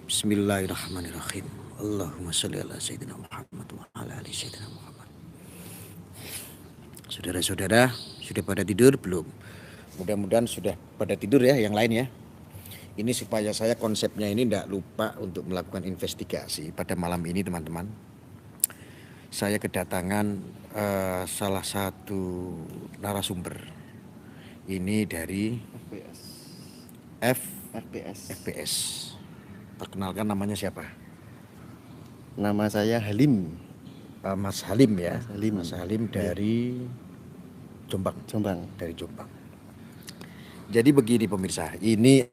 Bismillahirrahmanirrahim. Allahumma sholli ala sayyidina Muhammad wa ala ali sayyidina Muhammad. Saudara-saudara, sudah pada tidur belum? Mudah-mudahan sudah pada tidur ya yang lain ya. Ini supaya saya konsepnya ini tidak lupa untuk melakukan investigasi pada malam ini teman-teman. Saya kedatangan salah satu narasumber. Ini dari FPS. Perkenalkan namanya siapa? Nama saya Halim. Mas Halim ya. Mas Halim dari Jombang. Dari Jombang. Jadi begini pemirsa, ini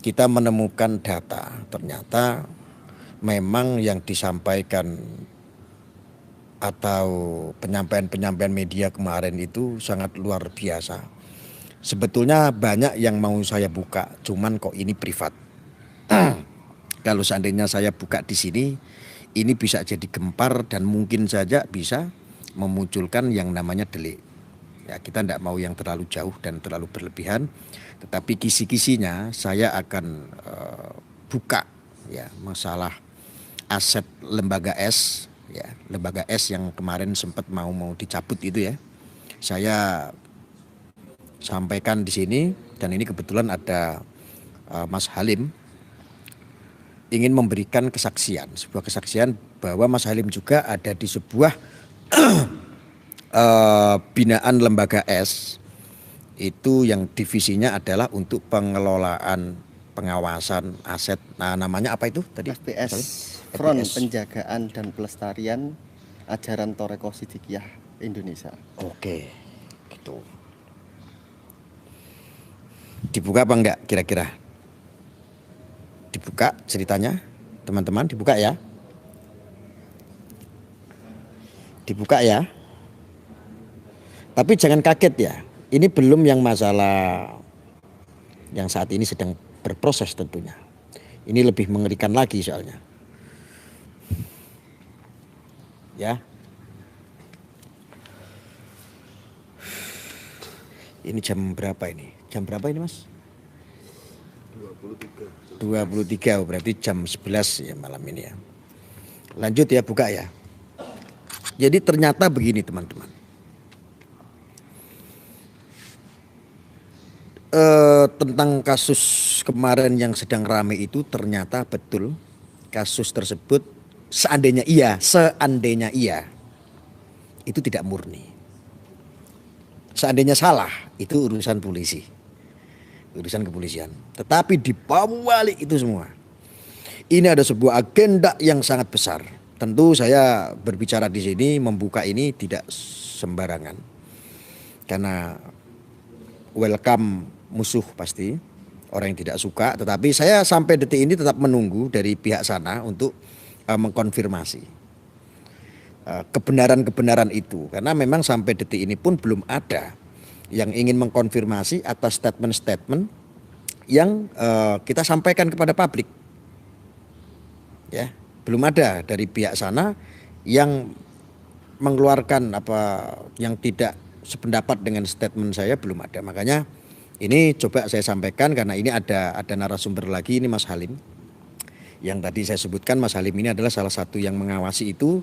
kita menemukan data, ternyata memang yang disampaikan atau penyampaian media kemarin itu sangat luar biasa. Sebetulnya banyak yang mau saya buka, cuman kok ini privat. Kalau seandainya saya buka di sini, ini bisa jadi gempar dan mungkin saja bisa memunculkan yang namanya delik. Ya, kita tidak mau yang terlalu jauh dan terlalu berlebihan, tetapi kisi-kisinya saya akan buka ya masalah aset lembaga S, ya lembaga S yang kemarin sempat mau dicabut itu ya. Saya sampaikan di sini dan ini kebetulan ada Mas Halim ingin memberikan sebuah kesaksian bahwa Mas Halim juga ada di sebuah binaan lembaga S itu yang divisinya adalah untuk pengelolaan pengawasan aset. Nah, namanya apa itu tadi? FPS, Front Penjagaan dan Pelestarian Ajaran Thoreko Sidikiyah Indonesia. Oke, gitu. Dibuka apa enggak kira-kira? Dibuka ceritanya, teman-teman, dibuka ya. Dibuka ya. Tapi jangan kaget ya, ini belum yang masalah yang saat ini sedang berproses tentunya. Ini lebih mengerikan lagi soalnya. Ya. Ini jam berapa ini? Jam berapa ini Mas? 23, berarti jam 11 ya malam ini ya. Lanjut ya, buka ya. Jadi ternyata begini teman-teman. Tentang kasus kemarin yang sedang ramai itu ternyata betul kasus tersebut seandainya iya itu tidak murni. Seandainya salah itu urusan polisi, urusan kepolisian. Tetapi di balik itu semua ini ada sebuah agenda yang sangat besar. Tentu saya berbicara di sini membuka ini tidak sembarangan karena welcome musuh pasti orang yang tidak suka, tetapi saya sampai detik ini tetap menunggu dari pihak sana untuk mengkonfirmasi kebenaran itu, karena memang sampai detik ini pun belum ada yang ingin mengkonfirmasi atas statement yang kita sampaikan kepada publik ya, belum ada dari pihak sana yang mengeluarkan apa yang tidak sependapat dengan statement saya, belum ada. Makanya ini coba saya sampaikan karena ini ada narasumber lagi, ini Mas Halim. Yang tadi saya sebutkan Mas Halim ini adalah salah satu yang mengawasi itu,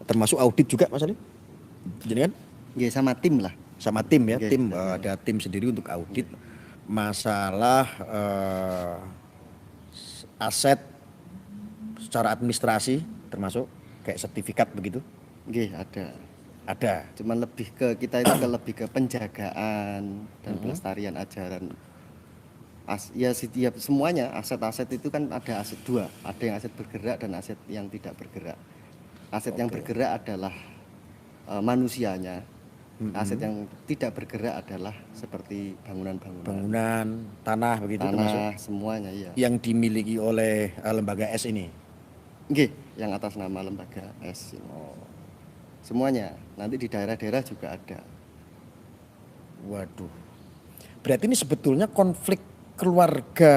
termasuk audit juga Mas Halim. Jadi kan? Ya sama tim lah. Sama tim ya, ada tim sendiri untuk audit masalah aset secara administrasi termasuk kayak sertifikat begitu. Nggih, ada. Cuman lebih ke kita itu lebih ke penjagaan dan pelestarian ajaran. Semuanya aset-aset itu kan ada aset dua, ada yang aset bergerak dan aset yang tidak bergerak. Aset yang bergerak adalah manusianya. Aset yang tidak bergerak adalah seperti bangunan, tanah begitu, termasuk semuanya ya. Yang dimiliki oleh lembaga S ini. Nggih, yang atas nama lembaga S. Semuanya, nanti di daerah-daerah juga ada. Waduh, berarti ini sebetulnya konflik keluarga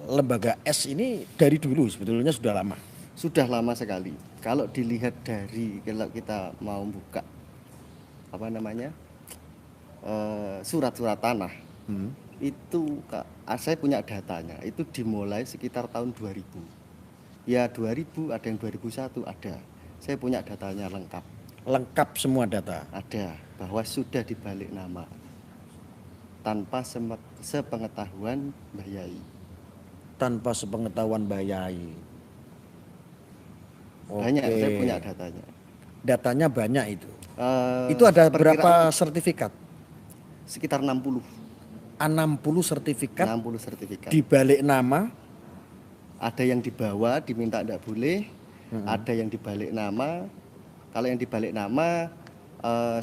lembaga S ini dari dulu sebetulnya sudah lama? Sudah lama sekali. Kalau dilihat dari, kalau kita mau buka surat-surat tanah, Itu saya punya datanya. Itu dimulai sekitar tahun 2000. Ya 2000, ada yang 2001 ada. Saya punya datanya lengkap. Lengkap semua data. Ada bahwa sudah dibalik nama tanpa sepengetahuan Mbah Yai. Tanpa sepengetahuan Mbah Yai. Banyak, Oke. saya punya datanya. Datanya banyak itu. Itu ada berapa sertifikat? Sekitar 60. 60 sertifikat 60 sertifikat. dibalik nama. Ada yang dibawa diminta tidak boleh, ada yang dibalik nama. Kalau yang dibalik nama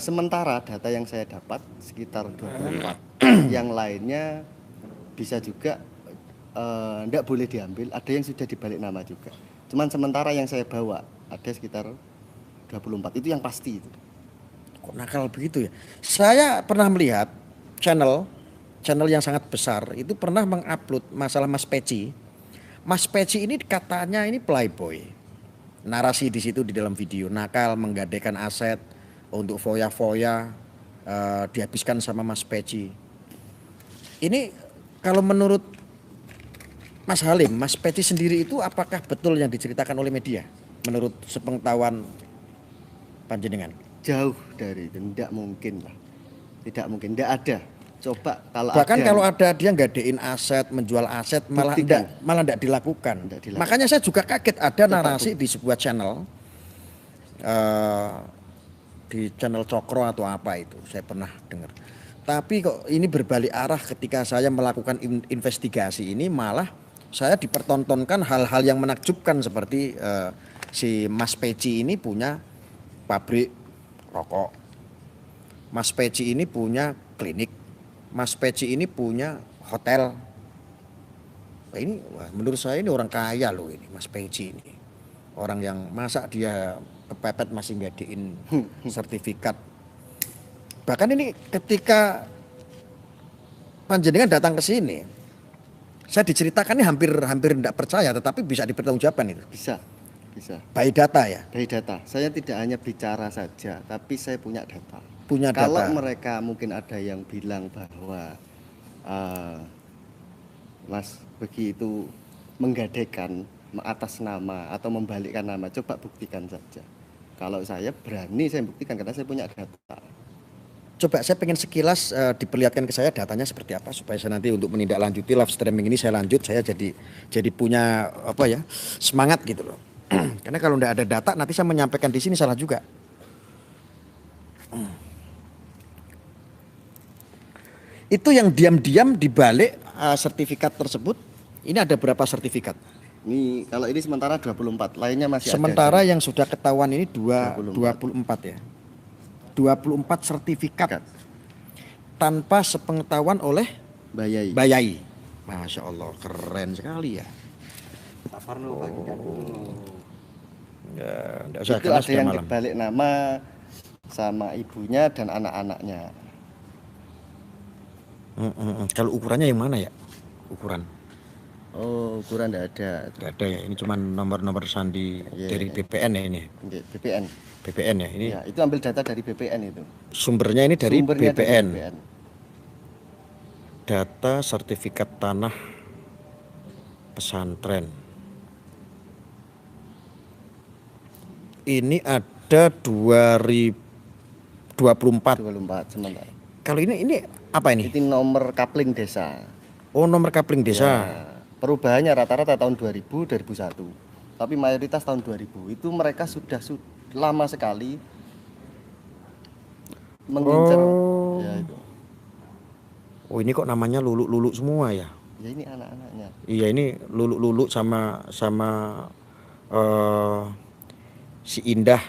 sementara data yang saya dapat sekitar 24. Yang lainnya bisa juga tidak boleh diambil, ada yang sudah dibalik nama juga. Cuman sementara yang saya bawa ada sekitar 24, itu yang pasti itu. Kok nakal begitu ya? Saya pernah melihat channel yang sangat besar itu pernah mengupload masalah Mas Peci. Mas Peci ini katanya ini playboy. Narasi di situ di dalam video, nakal, menggadaikan aset untuk foya-foya, dihabiskan sama Mas Peci. Ini kalau menurut Mas Halim, Mas Peci sendiri itu apakah betul yang diceritakan oleh media? Menurut sepengetahuan panjenengan? Jauh dari itu, tidak mungkin lah. Tidak mungkin, tidak ada. Coba kalau bahkan ada, kalau ada dia nggadein aset, menjual aset malah tidak dilakukan. Makanya saya juga kaget ada narasi di sebuah channel, di channel Cokro atau apa itu, saya pernah dengar. Tapi kok ini berbalik arah ketika saya melakukan investigasi ini, malah saya dipertontonkan hal-hal yang menakjubkan seperti si Mas Peci ini punya pabrik rokok, Mas Peci ini punya klinik, Mas Peci ini punya hotel. Wah, ini menurut saya ini orang kaya loh ini Mas Peci ini. Orang yang masa dia kepepet masih ngadain sertifikat. Bahkan ini ketika panjenengan datang ke sini, saya diceritakan ini hampir tidak percaya, tetapi bisa dipertanggungjawabkan itu. bisa. By data ya. By data. Saya tidak hanya bicara saja, tapi saya punya data. Punya data. Kalau mereka mungkin ada yang bilang bahwa Mas Begi itu menggadaikan atas nama atau membalikkan nama, coba buktikan saja. Kalau saya berani, saya buktikan karena saya punya data. Coba saya pengen sekilas diperlihatkan ke saya datanya seperti apa supaya saya nanti untuk menindaklanjuti live streaming ini saya lanjut, saya jadi punya apa ya, semangat gitu loh. Karena kalau tidak ada data nanti saya menyampaikan di sini salah juga. Itu yang diam-diam dibalik sertifikat tersebut. Ini ada berapa sertifikat? Ini kalau ini sementara 24, lainnya masih sementara ada. Yang sudah ketahuan ini 24 ya. 24 sertifikat tanpa sepengetahuan oleh Mbah Yai. Masya Allah, keren sekali ya. Ya, itu ada yang dibalik nama sama ibunya dan anak-anaknya. Kalau ukurannya yang mana ya? Ukuran? Oh, ukuran tidak ada. Tidak ada ya. Ini cuma nomor-nomor sandi dari BPN ya ini. BPN ya ini. Ya, itu ambil data dari BPN itu. Sumbernya ini dari Sumbernya BPN. Dari BPN. Data sertifikat tanah pesantren. Ini ada 2024. 24 sementara. Kalau ini apa ini? Itu nomor kapling desa. Oh, nomor kapling desa. Ya, perubahannya rata-rata tahun 2000, 2001. Tapi mayoritas tahun 2000. Itu mereka sudah lama sekali mengincar. Oh. Ya, itu. Oh, ini kok namanya lulu-lulu semua ya? Ya, ini anak-anaknya. Iya, ini lulu-lulu sama si Indah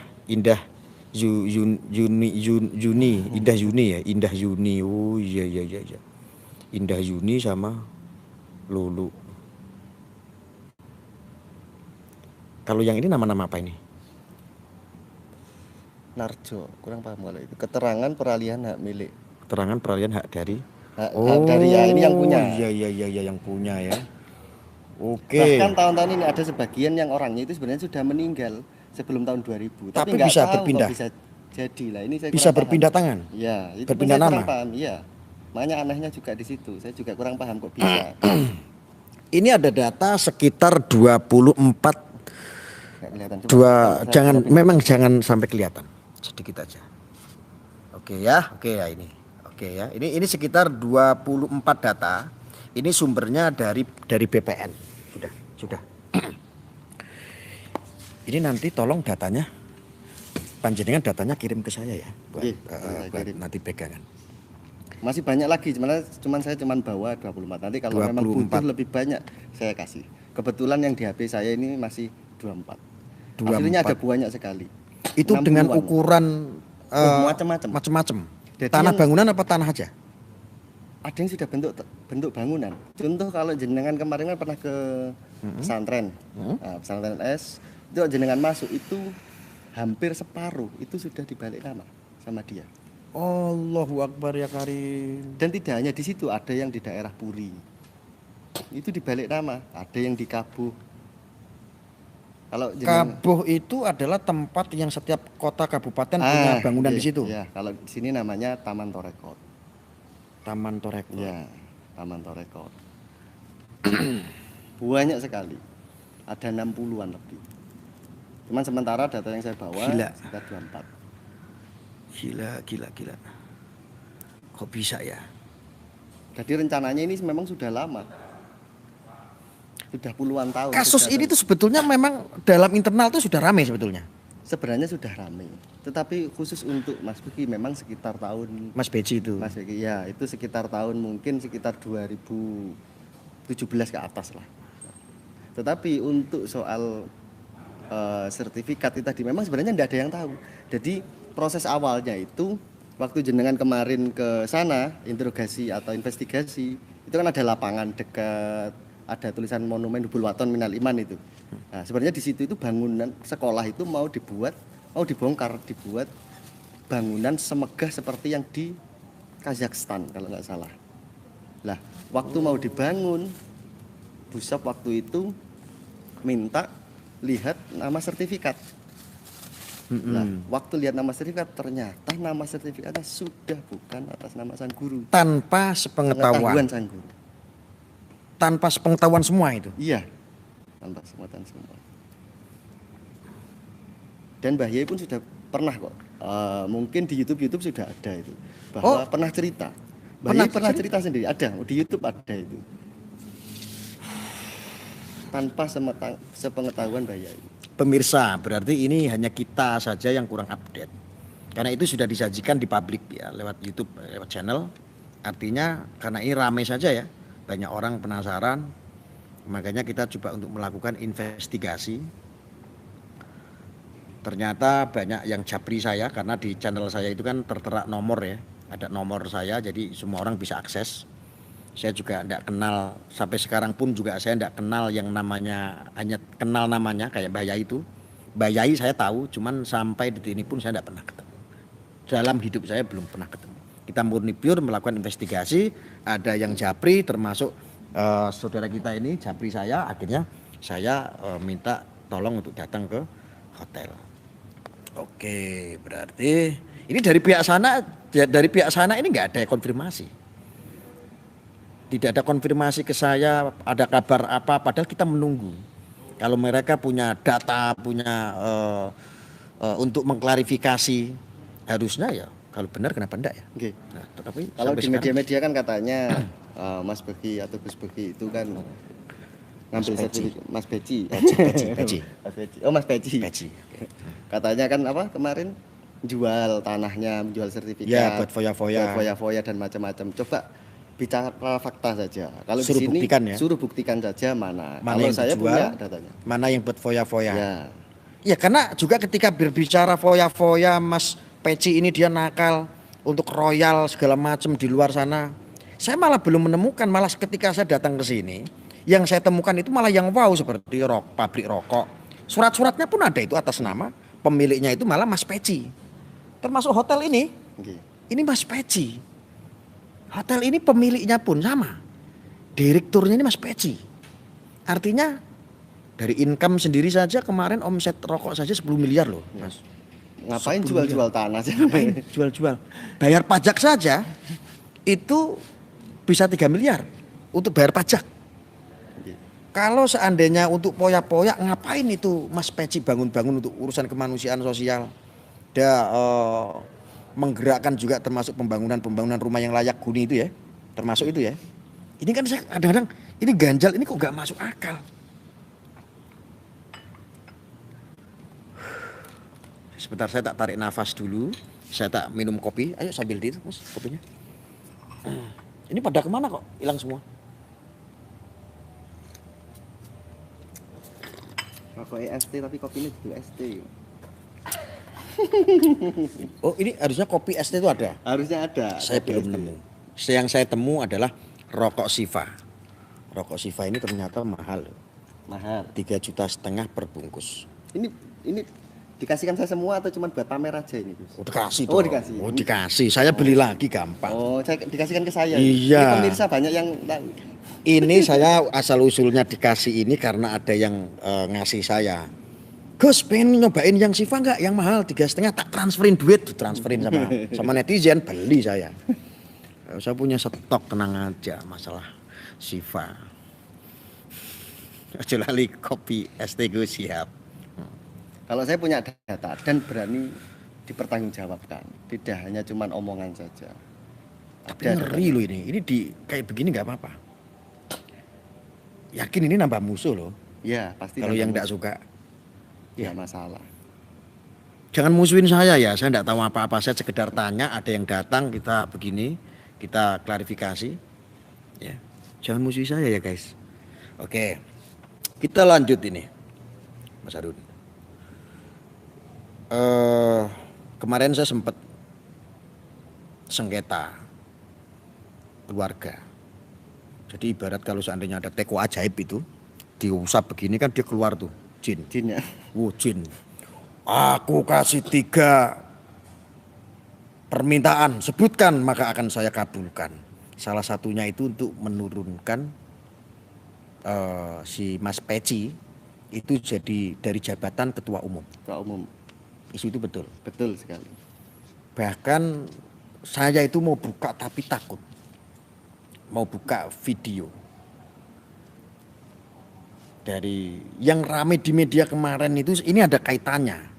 Yuni, Indah Yuni ya, Indah Yuni. Oh iya. Indah Yuni sama Lulu. Kalau yang ini nama-nama apa ini? Narjo, kurang paham kalau itu. Keterangan peralihan hak milik. Keterangan peralihan hak dari. Hak dari ya, ini yang punya. Iya yang punya ya. Oke. Bahkan tahun-tahun ini ada sebagian yang orangnya itu sebenarnya sudah meninggal sebelum tahun 2000. Tapi nggak bisa tahu berpindah. Bisa jadi lah. Ini saya bisa berpindah tangan. Ya, itu berpindah nama. Paham. Ya. Makanya anehnya juga di situ. Saya juga kurang paham kok bisa. Ini ada data sekitar 24 Nggak kelihatan. Coba, dua saya jangan lihat ini. memang jangan sampai kelihatan. Sedikit aja. Oke ya ini. Oke ya. Ini sekitar 24 data. Ini sumbernya dari BPN. Sudah. Ini nanti tolong datanya panjenengan datanya kirim ke saya ya buat, Oke, buat kirim. nanti pegangan. Masih banyak lagi, saya cuman bawa 24. Nanti kalau memang 24. butuh lebih banyak saya kasih. Kebetulan yang di HP saya ini masih 24. 24. Aslinya ada banyak sekali. Itu dengan 60-an. ukuran Macam-macam. macam-macam. Jadi Tanah yang- bangunan apa tanah aja? Ada yang sudah bentuk bangunan. Contoh kalau jenengan kemarin kan pernah ke pesantren, nah, pesantren S, itu jenengan masuk itu hampir separuh itu sudah dibalik nama sama dia. Allahu Akbar ya Karim. Dan tidak hanya di situ, ada yang di daerah Puri, itu dibalik nama, ada yang di Kabuh. Kalau Kabuh itu adalah tempat yang setiap kota kabupaten punya bangunan iya, di situ. Ya, kalau di sini namanya Taman Torekot. Taman Torekot. Ya, Taman Torekot. Banyak sekali. Ada 60-an lebih. Cuman sementara data yang saya bawa Gila. sekitar 24. Gila. Kok bisa ya? Jadi rencananya ini memang sudah lama. Sudah puluhan tahun. Kasus sudah ini tuh sebetulnya memang dalam internal tuh sudah ramai sebetulnya. sebenarnya sudah ramai. Tetapi khusus untuk Mas Beki memang sekitar tahun Mas Beci itu. Mas Beki ya, itu sekitar tahun mungkin sekitar 2017 ke atas lah. Tetapi untuk soal sertifikat itu tadi memang sebenarnya tidak ada yang tahu. Jadi proses awalnya itu waktu jenengan kemarin ke sana interogasi atau investigasi, itu kan ada lapangan dekat, ada tulisan monumen Hubul Waton Minal Iman itu. Nah, sebenarnya di situ itu bangunan sekolah itu mau dibongkar, dibuat bangunan semegah seperti yang di Kazakhstan kalau nggak salah. Lah, waktu mau dibangun, Busop waktu itu minta lihat nama sertifikat. Nah, waktu lihat nama sertifikat ternyata nama sertifikatnya sudah bukan atas nama sang guru. Tanpa sepengetahuan. Sang guru. Tanpa sepengetahuan semua itu. Iya, tanpa sepengetahuan semua. Dan Mbah Yai pun sudah pernah kok. Mungkin di YouTube sudah ada itu. Bahwa pernah cerita. Mbah Yai pernah cerita sendiri. Ada di YouTube ada itu. Tanpa sepengetahuan Mbah Yai. Pemirsa, berarti ini hanya kita saja yang kurang update. Karena itu sudah disajikan di publik ya lewat YouTube, lewat channel. Artinya karena ini ramai saja ya. Banyak orang penasaran. Makanya kita coba untuk melakukan investigasi. Ternyata banyak yang japri saya karena di channel saya itu kan tertera nomor ya. Ada nomor saya jadi semua orang bisa akses. Saya juga tidak kenal, sampai sekarang pun juga saya tidak kenal yang namanya, hanya kenal namanya kayak Mbah Yai itu. Mbah Yai saya tahu, cuman sampai detik ini pun saya tidak pernah ketemu. Dalam hidup saya belum pernah ketemu. Kita murni pure melakukan investigasi, ada yang japri termasuk saudara kita ini japri saya, akhirnya saya minta tolong untuk datang ke hotel. Oke, berarti ini dari pihak sana ini nggak ada konfirmasi. Tidak ada konfirmasi ke saya, ada kabar apa, padahal kita menunggu. Kalau mereka punya data, punya untuk mengklarifikasi, harusnya ya kalau benar kenapa enggak ya? Okay. Nah, tetapi kalau di sekarang, media-media kan katanya Mas Beki atau Gus Beki itu kan ngambil sertifikat Mas Beci. Beci. Mas Beci. Oh Mas Beci. Beci. Katanya kan apa kemarin jual tanahnya, menjual sertifikat. Ya, buat foya-foya. Buat foya-foya dan macam-macam. Coba bicara fakta saja. Kalau Suruh di sini buktikan ya. Suruh buktikan saja mana. Mana Kalau yang saya dijual, punya datanya. mana yang buat foya-foya. Ya. Ya karena juga ketika berbicara foya-foya, Mas Peci ini dia nakal untuk royal segala macam di luar sana. Saya malah belum menemukan, malah ketika saya datang ke sini, yang saya temukan itu malah yang wow seperti pabrik rokok. Surat-suratnya pun ada itu atas nama pemiliknya itu malah Mas Peci. Termasuk hotel ini. Okay. Ini Mas Peci. Hotel ini pemiliknya pun sama. Direkturnya ini Mas Peci. Artinya dari income sendiri saja kemarin omset rokok saja 10 miliar loh, Mas. Ngapain jual-jual tanah sih? Ngapain jual-jual? Bayar pajak saja itu bisa 3 miliar untuk bayar pajak. Kalau seandainya untuk poyak-poyak, ngapain itu Mas Peci bangun-bangun untuk urusan kemanusiaan sosial? Dia menggerakkan juga termasuk pembangunan rumah yang layak huni itu ya, termasuk itu ya. Ini kan saya kadang-kadang ini ganjal, ini kok nggak masuk akal. Sebentar saya tak tarik nafas dulu, saya tak minum kopi. Ayo sambil di itu Mas kopinya. Ini pada kemana kok? Hilang semua. Rokok ST tapi kopinya itu ST. Oh ini harusnya kopi ST itu ada? Harusnya ada. Saya belum nemu. Yang saya temu adalah rokok Siva. Rokok Siva ini ternyata mahal. Mahal. 3,5 juta per bungkus. Ini dikasihkan saya semua atau cuma buat pamer aja ini Gus? Oh dikasih Oh dong. dikasih. Oh dikasih. Saya beli lagi gampang. Oh saya dikasihkan ke saya. Iya. Ini pemirsa banyak yang tahu. Ini saya asal usulnya dikasih ini karena ada yang ngasih saya. Gus pengen nyobain yang Siva enggak? Yang mahal 3,5 tak transferin duit. Transferin sama netizen, beli saya. Saya punya stok, tenang aja masalah Siva. Aja lali kopi ST gue siap. Kalau saya punya data dan berani dipertanggungjawabkan, tidak hanya cuma omongan saja. Tapi ngeri loh ini. Ini kayak begini nggak apa-apa. Yakin ini nambah musuh loh. Ya pasti. Kalau yang nggak suka, ya masalah. jangan musuhin saya ya. Saya nggak tahu apa-apa. Saya sekedar tanya. Ada yang datang kita begini, kita klarifikasi. Ya, jangan musuhi saya ya guys. Oke, kita lanjut ini, Mas Harun. Kemarin saya sempat sengketa keluarga. Jadi ibarat kalau seandainya ada teko ajaib itu diusap begini kan dia keluar tuh jin. Jinnya. Jin. Aku kasih 3 permintaan, sebutkan maka akan saya kabulkan. Salah satunya itu untuk menurunkan si Mas Peci itu jadi dari jabatan ketua umum. Ketua umum. Isu itu betul. Betul sekali. Bahkan saya itu mau buka tapi takut. Mau buka video. Dari yang rame di media kemarin itu ini ada kaitannya.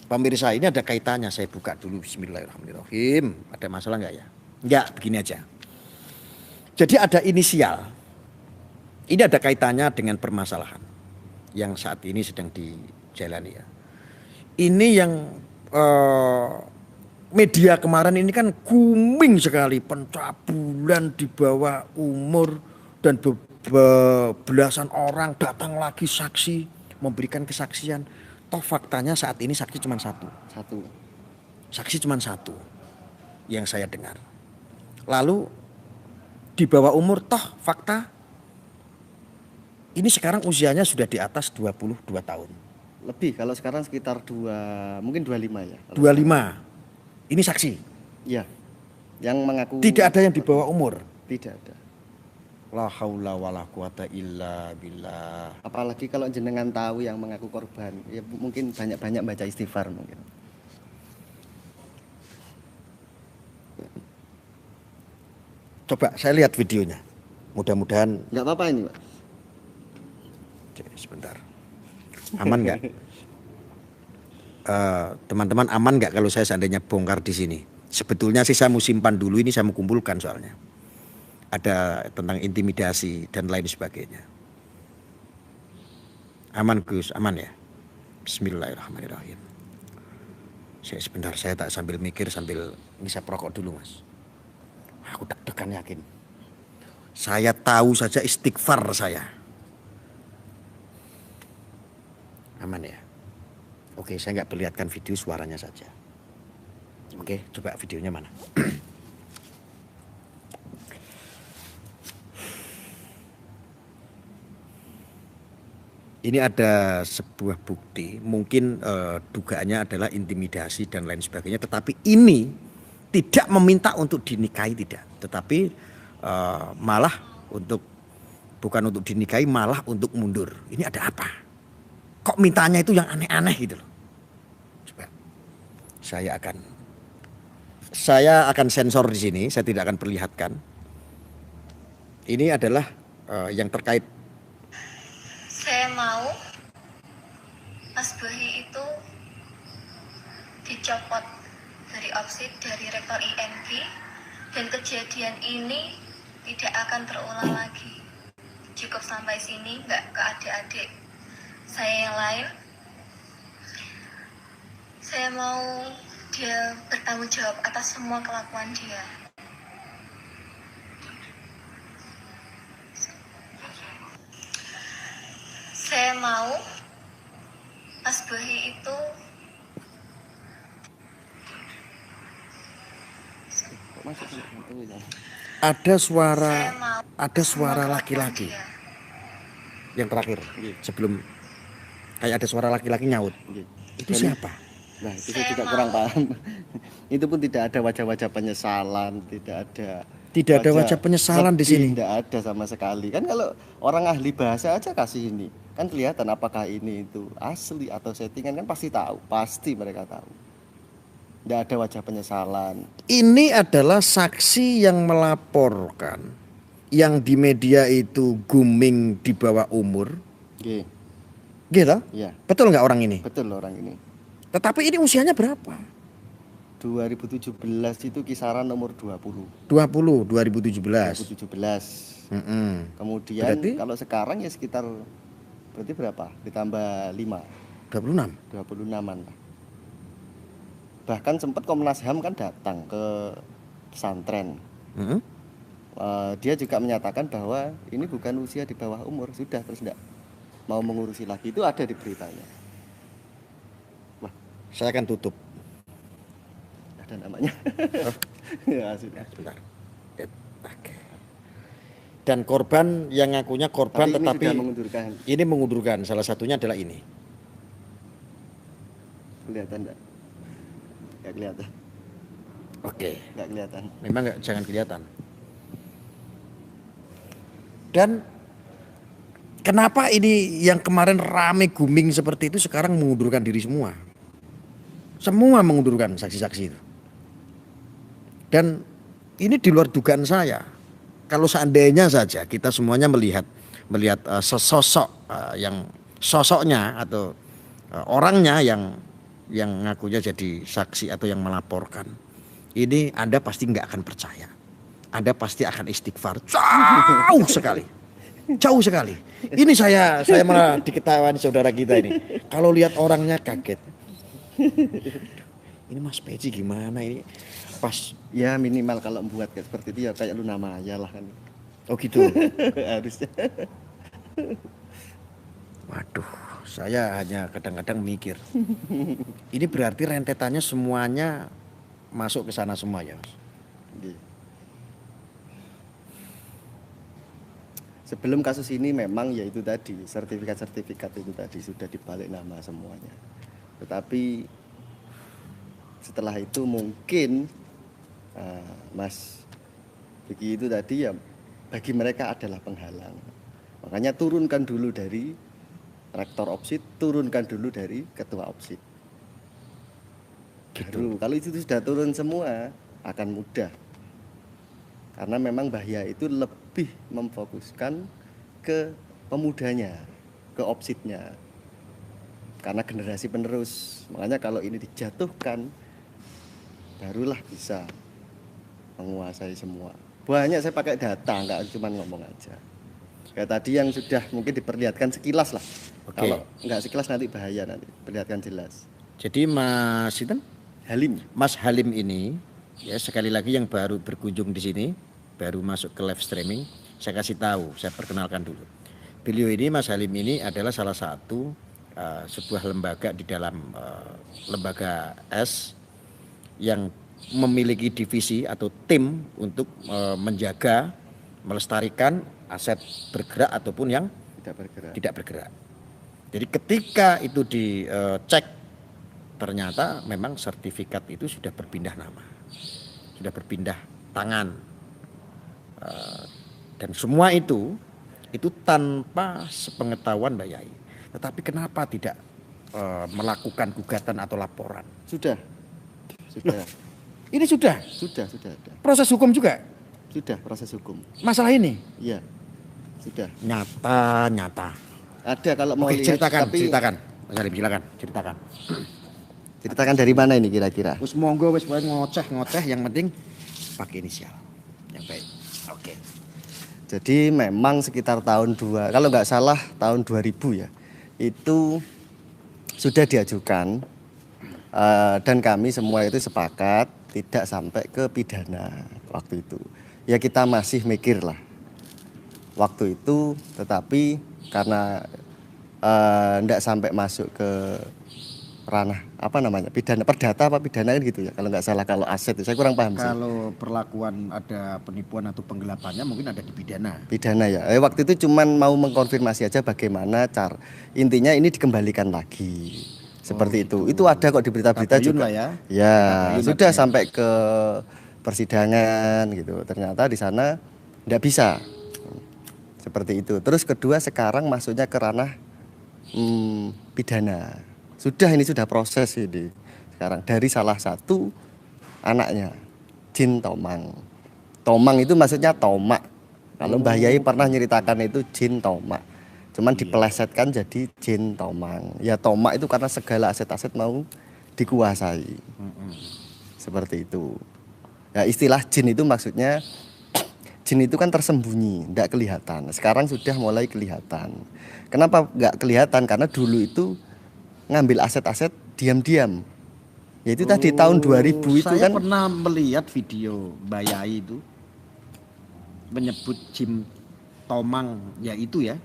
Pemirsa ini ada kaitannya. Saya buka dulu bismillahirrahmanirrahim. Ada masalah enggak ya? Enggak, begini aja. Jadi ada inisial. Ini ada kaitannya dengan permasalahan yang saat ini sedang dijalani ya. Ini yang media kemarin ini kan booming sekali, pencabulan di bawah umur dan belasan orang datang lagi saksi memberikan kesaksian. Toh faktanya saat ini saksi cuma satu. Saksi cuma satu yang saya dengar. Lalu di bawah umur toh fakta ini sekarang usianya sudah di atas 22 tahun. Lebih kalau sekarang sekitar mungkin 25 ya. 25. Ini saksi. Iya. Yang mengaku tidak ada yang di bawah umur. Tidak ada. La haula wala quwata illa billah. Apalagi kalau jenengan tahu yang mengaku korban, ya mungkin banyak-banyak baca istighfar mungkin. Coba saya lihat videonya. Mudah-mudahan enggak apa-apa ini, Pak. Sebentar. Aman nggak? Teman-teman aman nggak kalau saya seandainya bongkar di sini? Sebetulnya sih saya mau simpan dulu, ini saya mau kumpulkan soalnya. Ada tentang intimidasi dan lain sebagainya. Aman Gus, aman ya? Bismillahirrahmanirrahim. Sebentar saya tak sambil mikir sambil ngisap rokok dulu Mas. Aku deg-degan yakin. Saya tahu saja istighfar saya. Aman ya? Oke, saya nggak perlihatkan video, suaranya saja. Oke, coba videonya mana? Ini ada sebuah bukti, mungkin dugaannya adalah intimidasi dan lain sebagainya. Tetapi ini tidak meminta untuk dinikahi, tidak. Tetapi malah bukan untuk dinikahi, malah untuk mundur. Ini ada apa? Kok mintanya itu yang aneh-aneh gitu loh. Coba saya akan saya akan sensor di sini, saya tidak akan perlihatkan. Ini adalah yang terkait. Saya mau Mas Bahi itu dicopot dari OPSID, dari rektor IMB, dan kejadian ini tidak akan terulang lagi. Cukup sampai sini, nggak ke adik-adik saya yang lain. Saya mau dia bertanggung jawab atas semua kelakuan dia. Saya mau Mas Bahi itu Kok masuk sih? Oh, ya. Ada suara laki-laki yang terakhir sebelum kayak ada suara laki-laki nyaut. Itu siapa? Nah, itu saya juga kurang paham. Itu pun tidak ada wajah-wajah penyesalan, tidak ada wajah penyesalan di sini. Tidak ada sama sekali. Kan kalau orang ahli bahasa aja kasih ini, kan kelihatan apakah ini itu asli atau settingan, kan pasti tahu, pasti mereka tahu. Tidak ada wajah penyesalan. Ini adalah saksi yang melaporkan yang di media itu grooming di bawah umur. Gitu? Iya. Betul nggak orang ini? Betul orang ini. Tetapi ini usianya berapa? 2017 itu kisaran umur 20. 2017. Kemudian berarti, kalau sekarang ya sekitar berarti berapa? Ditambah 5. 26-an lah. Bahkan sempat Komnas HAM kan datang ke pesantren. Dia juga menyatakan bahwa ini bukan usia di bawah umur, sudah terus enggak mau mengurusi lagi. Itu ada di beritanya. Wah, saya akan tutup. Ada namanya. Ya sudah. Sebentar. Oke. Dan korban yang ngakunya korban tetapi ini mengundurkan. Salah satunya adalah ini. Kelihatan enggak? Enggak kelihatan. Oke. Enggak kelihatan. Memang enggak, jangan kelihatan. Dan kenapa ini yang kemarin rame grooming seperti itu sekarang mengundurkan diri semua? Semua mengundurkan saksi-saksi itu. Dan ini di luar dugaan saya. Kalau seandainya saja kita semuanya melihat sesosok yang sosoknya atau orangnya yang ngakunya jadi saksi atau yang melaporkan, ini Anda pasti nggak akan percaya. Anda pasti akan istighfar jauh sekali. Jauh sekali. Ini saya malah diketahui saudara kita ini. Kalau lihat orangnya kaget. Ini Mas Peci gimana ini? Pas ya minimal kalau membuat kayak seperti itu ya kayak Luna Maya lah kan. Oh gitu. Harusnya. Waduh, saya hanya kadang-kadang mikir. Ini berarti rentetannya semuanya masuk ke sana semua ya, Mas. Sebelum kasus ini memang ya itu tadi sertifikat itu tadi sudah dibalik nama semuanya. Tetapi setelah itu mungkin Mas Begi itu tadi ya bagi mereka adalah penghalang. Makanya turunkan dulu dari rektor OPSID, turunkan dulu dari ketua OPSID. Baru kalau itu sudah turun semua akan mudah. Karena memang bahaya itu lebih memfokuskan ke pemudanya, ke OPSID-nya. Karena generasi penerus. Makanya kalau ini dijatuhkan, barulah bisa menguasai semua. Banyak saya pakai data, nggak cuma ngomong aja. Kayak tadi yang sudah mungkin diperlihatkan sekilas lah. Oke. Kalau nggak sekilas nanti bahaya nanti, perlihatkan jelas. Jadi Mas Halim. Mas Halim ini ya sekali lagi yang baru berkunjung di sini, baru masuk ke live streaming, saya kasih tahu, saya perkenalkan dulu. Beliau ini, Mas Halim ini adalah salah satu sebuah lembaga di dalam lembaga S yang memiliki divisi atau tim untuk menjaga, melestarikan aset bergerak ataupun yang tidak bergerak. Jadi ketika itu dicek ternyata memang sertifikat itu sudah berpindah nama, sudah berpindah tangan, dan semua itu tanpa sepengetahuan Mbak Yai. Tetapi kenapa tidak melakukan gugatan atau laporan? Sudah. Ini sudah Sudah ada. proses hukum juga Sudah proses hukum. masalah ini. Iya. Sudah. Nyata. Ada kalau mau Oke, lihat ceritakan. Mas Halim, silakan ceritakan. ceritakan dari mana ini kira-kira? Wis monggo wis ngoceh yang penting pakai inisial. Yang baik. Oke. Jadi memang sekitar tahun kalau nggak salah tahun 2000 ya, itu sudah diajukan dan kami semua itu sepakat tidak sampai ke pidana waktu itu. Ya kita masih mikir lah waktu itu, tetapi karena tidak sampai masuk ke ranah pidana perdata apa pidana kan gitu ya kalau nggak salah, kalau aset saya kurang paham sih. Kalau perlakuan ada penipuan atau penggelapannya mungkin ada di pidana Ya waktu itu cuman mau mengkonfirmasi aja bagaimana cara, intinya ini dikembalikan lagi seperti itu ada kok di berita-berita juga ya sudah sampai ke persidangan gitu, ternyata di sana tidak bisa seperti itu. Terus kedua sekarang masuknya ke ranah pidana. Ini sudah proses ini sekarang dari salah satu anaknya, Jin Tomang. Tomang itu maksudnya tomak. Kalau Mbah Yai pernah nyeritakan itu Jin Tomak. Cuman dipelesetkan jadi Jin Tomang. Ya tomak itu karena segala aset-aset mau dikuasai. Seperti itu. Ya istilah jin itu maksudnya jin itu kan tersembunyi, tidak kelihatan. Sekarang sudah mulai kelihatan. Kenapa nggak kelihatan? Karena dulu itu ngambil aset-aset diam-diam. Yaitu tadi tahun 2000 itu saya kan. pernah melihat video Mbak Yai itu menyebut Jim Tomang, ya itu ya.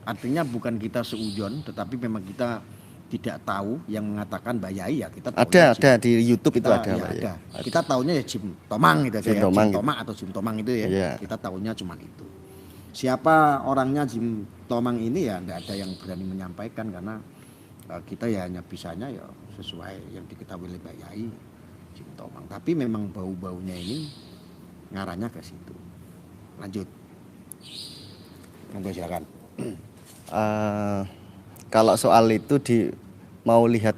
Artinya bukan kita seujon, tetapi memang kita tidak tahu yang mengatakan Mbak Yai ya kita ada di YouTube itu ada, ya, ada. Kita tahunya ya Jim Tomang gitu Jim ya. Tomang Jim gitu. Tomang atau Jim Tomang itu ya. Iya. Kita tahunya cuma itu. Siapa orangnya Jim Tomang ini ya enggak ada yang berani menyampaikan karena kita ya hanya bisanya ya sesuai yang diketahui oleh Mbak Yai Jim Tomang. Tapi memang bau-baunya ini ngarahnya ke situ. Lanjut. Monggo silakan. Kalau soal itu mau lihat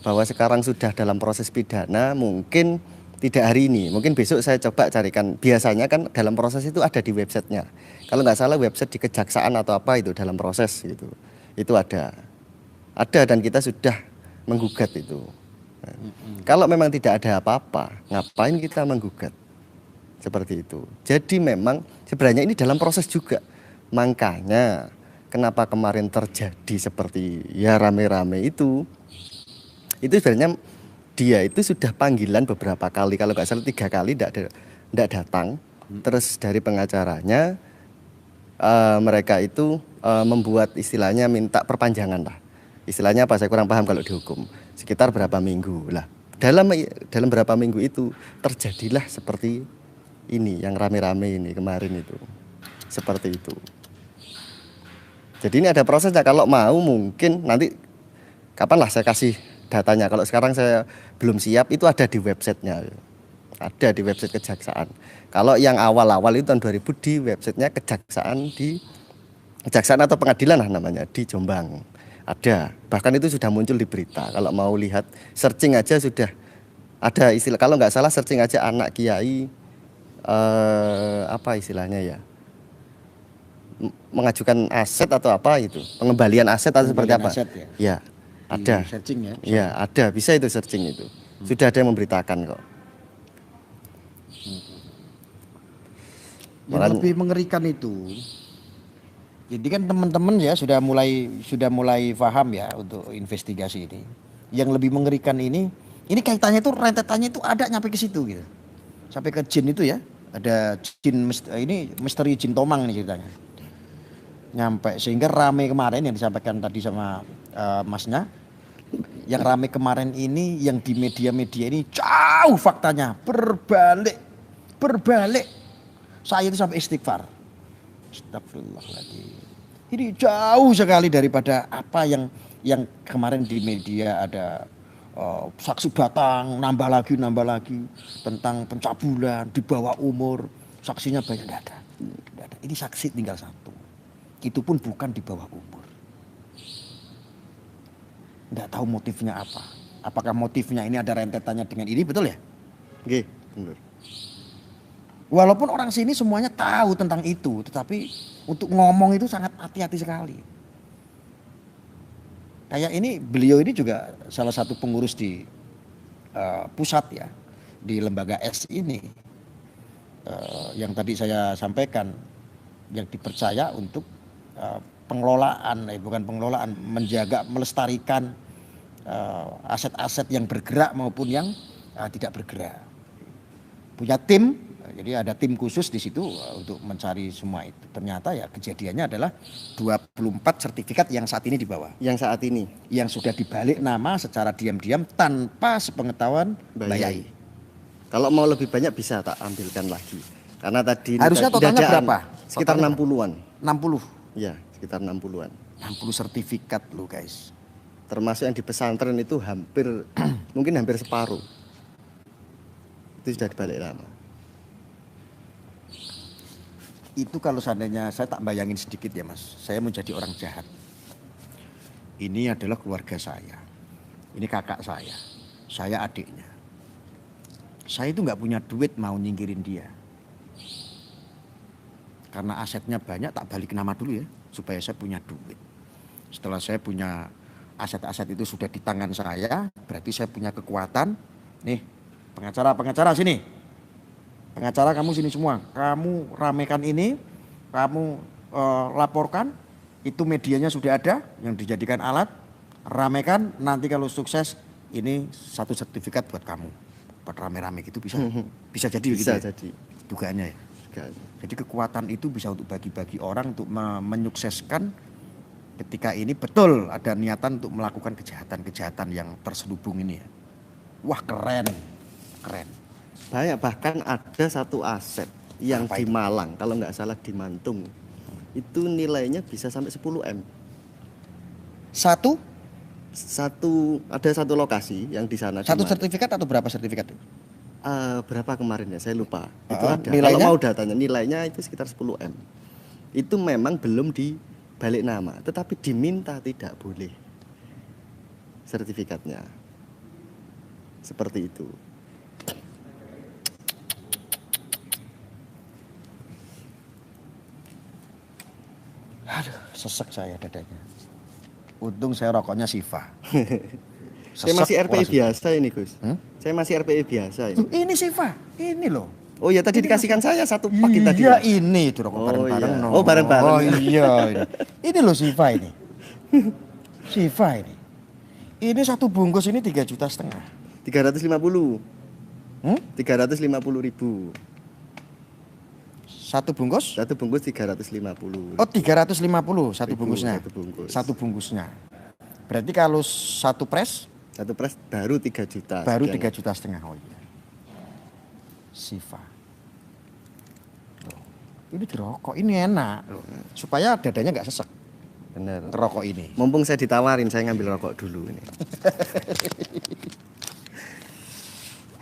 bahwa sekarang sudah dalam proses pidana, mungkin tidak hari ini, mungkin besok saya coba carikan. Biasanya kan dalam proses itu ada di websitenya. Kalau nggak salah website di kejaksaan atau apa itu dalam proses gitu. Itu ada dan kita sudah menggugat itu. Kalau memang tidak ada apa-apa, ngapain kita menggugat? Seperti itu. Jadi memang sebenarnya ini dalam proses juga. Makanya kenapa kemarin terjadi seperti ya rame-rame itu sebenarnya dia itu sudah panggilan beberapa kali, kalau nggak salah 3 kali tidak datang. Terus dari pengacaranya mereka itu membuat istilahnya minta perpanjangan lah. Istilahnya apa saya kurang paham kalau dihukum. Sekitar berapa minggu lah. Dalam berapa minggu itu terjadilah seperti ini yang rame-rame ini kemarin itu. Seperti itu. Jadi ini ada prosesnya, kalau mau mungkin nanti kapan lah saya kasih datanya. Kalau sekarang saya belum siap, itu ada di websitenya. Ada di website kejaksaan. Kalau yang awal-awal itu tahun 2000 di websitenya kejaksaan atau pengadilan lah namanya di Jombang. Ada, bahkan itu sudah muncul di berita. Kalau mau lihat searching aja sudah ada istilah, kalau nggak salah searching aja anak kiai apa istilahnya ya, mengajukan aset atau apa itu, pengembalian aset atau seperti apa aset, ya ada searching ya, ya ada, bisa itu searching itu sudah ada yang memberitakan kok. Yang lebih mengerikan itu, jadi kan teman-teman ya sudah mulai paham ya untuk investigasi ini. Yang lebih mengerikan ini kaitannya itu, rentetannya itu ada nyampe ke situ gitu, sampai ke jin itu ya. Ada jin ini misteri Jin Tomang ini ceritanya. Nyampe sehingga rame kemarin yang disampaikan tadi sama masnya, yang rame kemarin ini yang di media-media ini jauh faktanya berbalik. Saya itu sampai istighfar. Astagfirullahaladzim. Ini jauh sekali daripada apa yang kemarin di media ada saksi batang nambah lagi tentang pencabulan di bawah umur, saksinya banyak. Tidak ada. Ini saksi tinggal satu. Itu pun bukan di bawah umur. Tidak tahu motifnya apa. Apakah motifnya ini ada rentetannya dengan ini, betul ya? Nggih, bener. Walaupun orang sini semuanya tahu tentang itu, tetapi untuk ngomong itu sangat hati-hati sekali. Kayak ini, beliau ini juga salah satu pengurus di pusat ya, di lembaga S ini. Yang tadi saya sampaikan, yang dipercaya untuk pengelolaan, bukan pengelolaan, menjaga, melestarikan aset-aset yang bergerak maupun yang tidak bergerak. Punya tim, jadi ada tim khusus di situ untuk mencari semua itu. Ternyata ya kejadiannya adalah 24 sertifikat yang saat ini dibawa. Yang saat ini. Yang sudah dibalik nama secara diam-diam tanpa sepengetahuan Mbak Yai. Kalau mau lebih banyak bisa tak ambilkan lagi. Karena tadi harusnya totalnya berapa? Sekitar 60-an. 60? Ya, sekitar 60-an. 60 sertifikat loh guys. Termasuk yang di pesantren itu hampir mungkin hampir separuh. Itu sudah dibalik nama. Itu kalau seandainya saya tak bayangin sedikit ya mas, saya menjadi orang jahat. Ini adalah keluarga saya, ini kakak saya adiknya. Saya itu nggak punya duit mau nyingkirin dia. Karena asetnya banyak, tak balik nama dulu ya, supaya saya punya duit. Setelah saya punya aset-aset itu sudah di tangan saya, berarti saya punya kekuatan. Nih, pengacara sini. Pengacara kamu sini semua, kamu ramekan ini, kamu laporkan, itu medianya sudah ada yang dijadikan alat, ramekan, nanti kalau sukses ini satu sertifikat buat kamu, buat rame-rame gitu bisa jadi bisa gitu jadi. Dugaannya ya. Jadi kekuatan itu bisa untuk bagi-bagi orang untuk menyukseskan ketika ini betul ada niatan untuk melakukan kejahatan-kejahatan yang terselubung ini ya. Wah keren. Banyak, bahkan ada satu aset yang apa di itu? Malang, kalau nggak salah di Mantung, itu nilainya bisa sampai 10 M. Ada satu lokasi yang di sana. Satu sertifikat atau berapa sertifikat? Berapa kemarin ya, saya lupa. Itu ada. Nilainya? Kalau mau datanya, nilainya itu sekitar 10 M. Itu memang belum dibalik nama, tetapi diminta tidak boleh sertifikatnya. Seperti itu. Aduh, sesek saya dadanya. Untung saya rokoknya Siva. Saya masih RPI orang biasa ini Gus. Hmm? Saya masih RPI biasa ini. Ini Siva, ini loh. Oh ya tadi dikasihkan saya satu paket tadi. Iya Mas. ini itu rokok Oh, bareng-bareng. iya. No. Oh, bareng-bareng. Oh iya ini loh Siva ini. Siva ini. Ini satu bungkus ini 3,5 juta. 350. 350.000. Satu bungkus? Satu bungkus 350. Oh 350 satu bungkusnya. Satu bungkus. Satu bungkusnya. Berarti kalau satu press Satu pres baru 3 juta. baru sekian. 3,5 juta. Oh iya. Siva. Loh, ini dirokok, ini enak loh. Supaya dadanya nggak sesek. Benar. Rokok ini. Mumpung saya ditawarin, saya ngambil rokok dulu ini.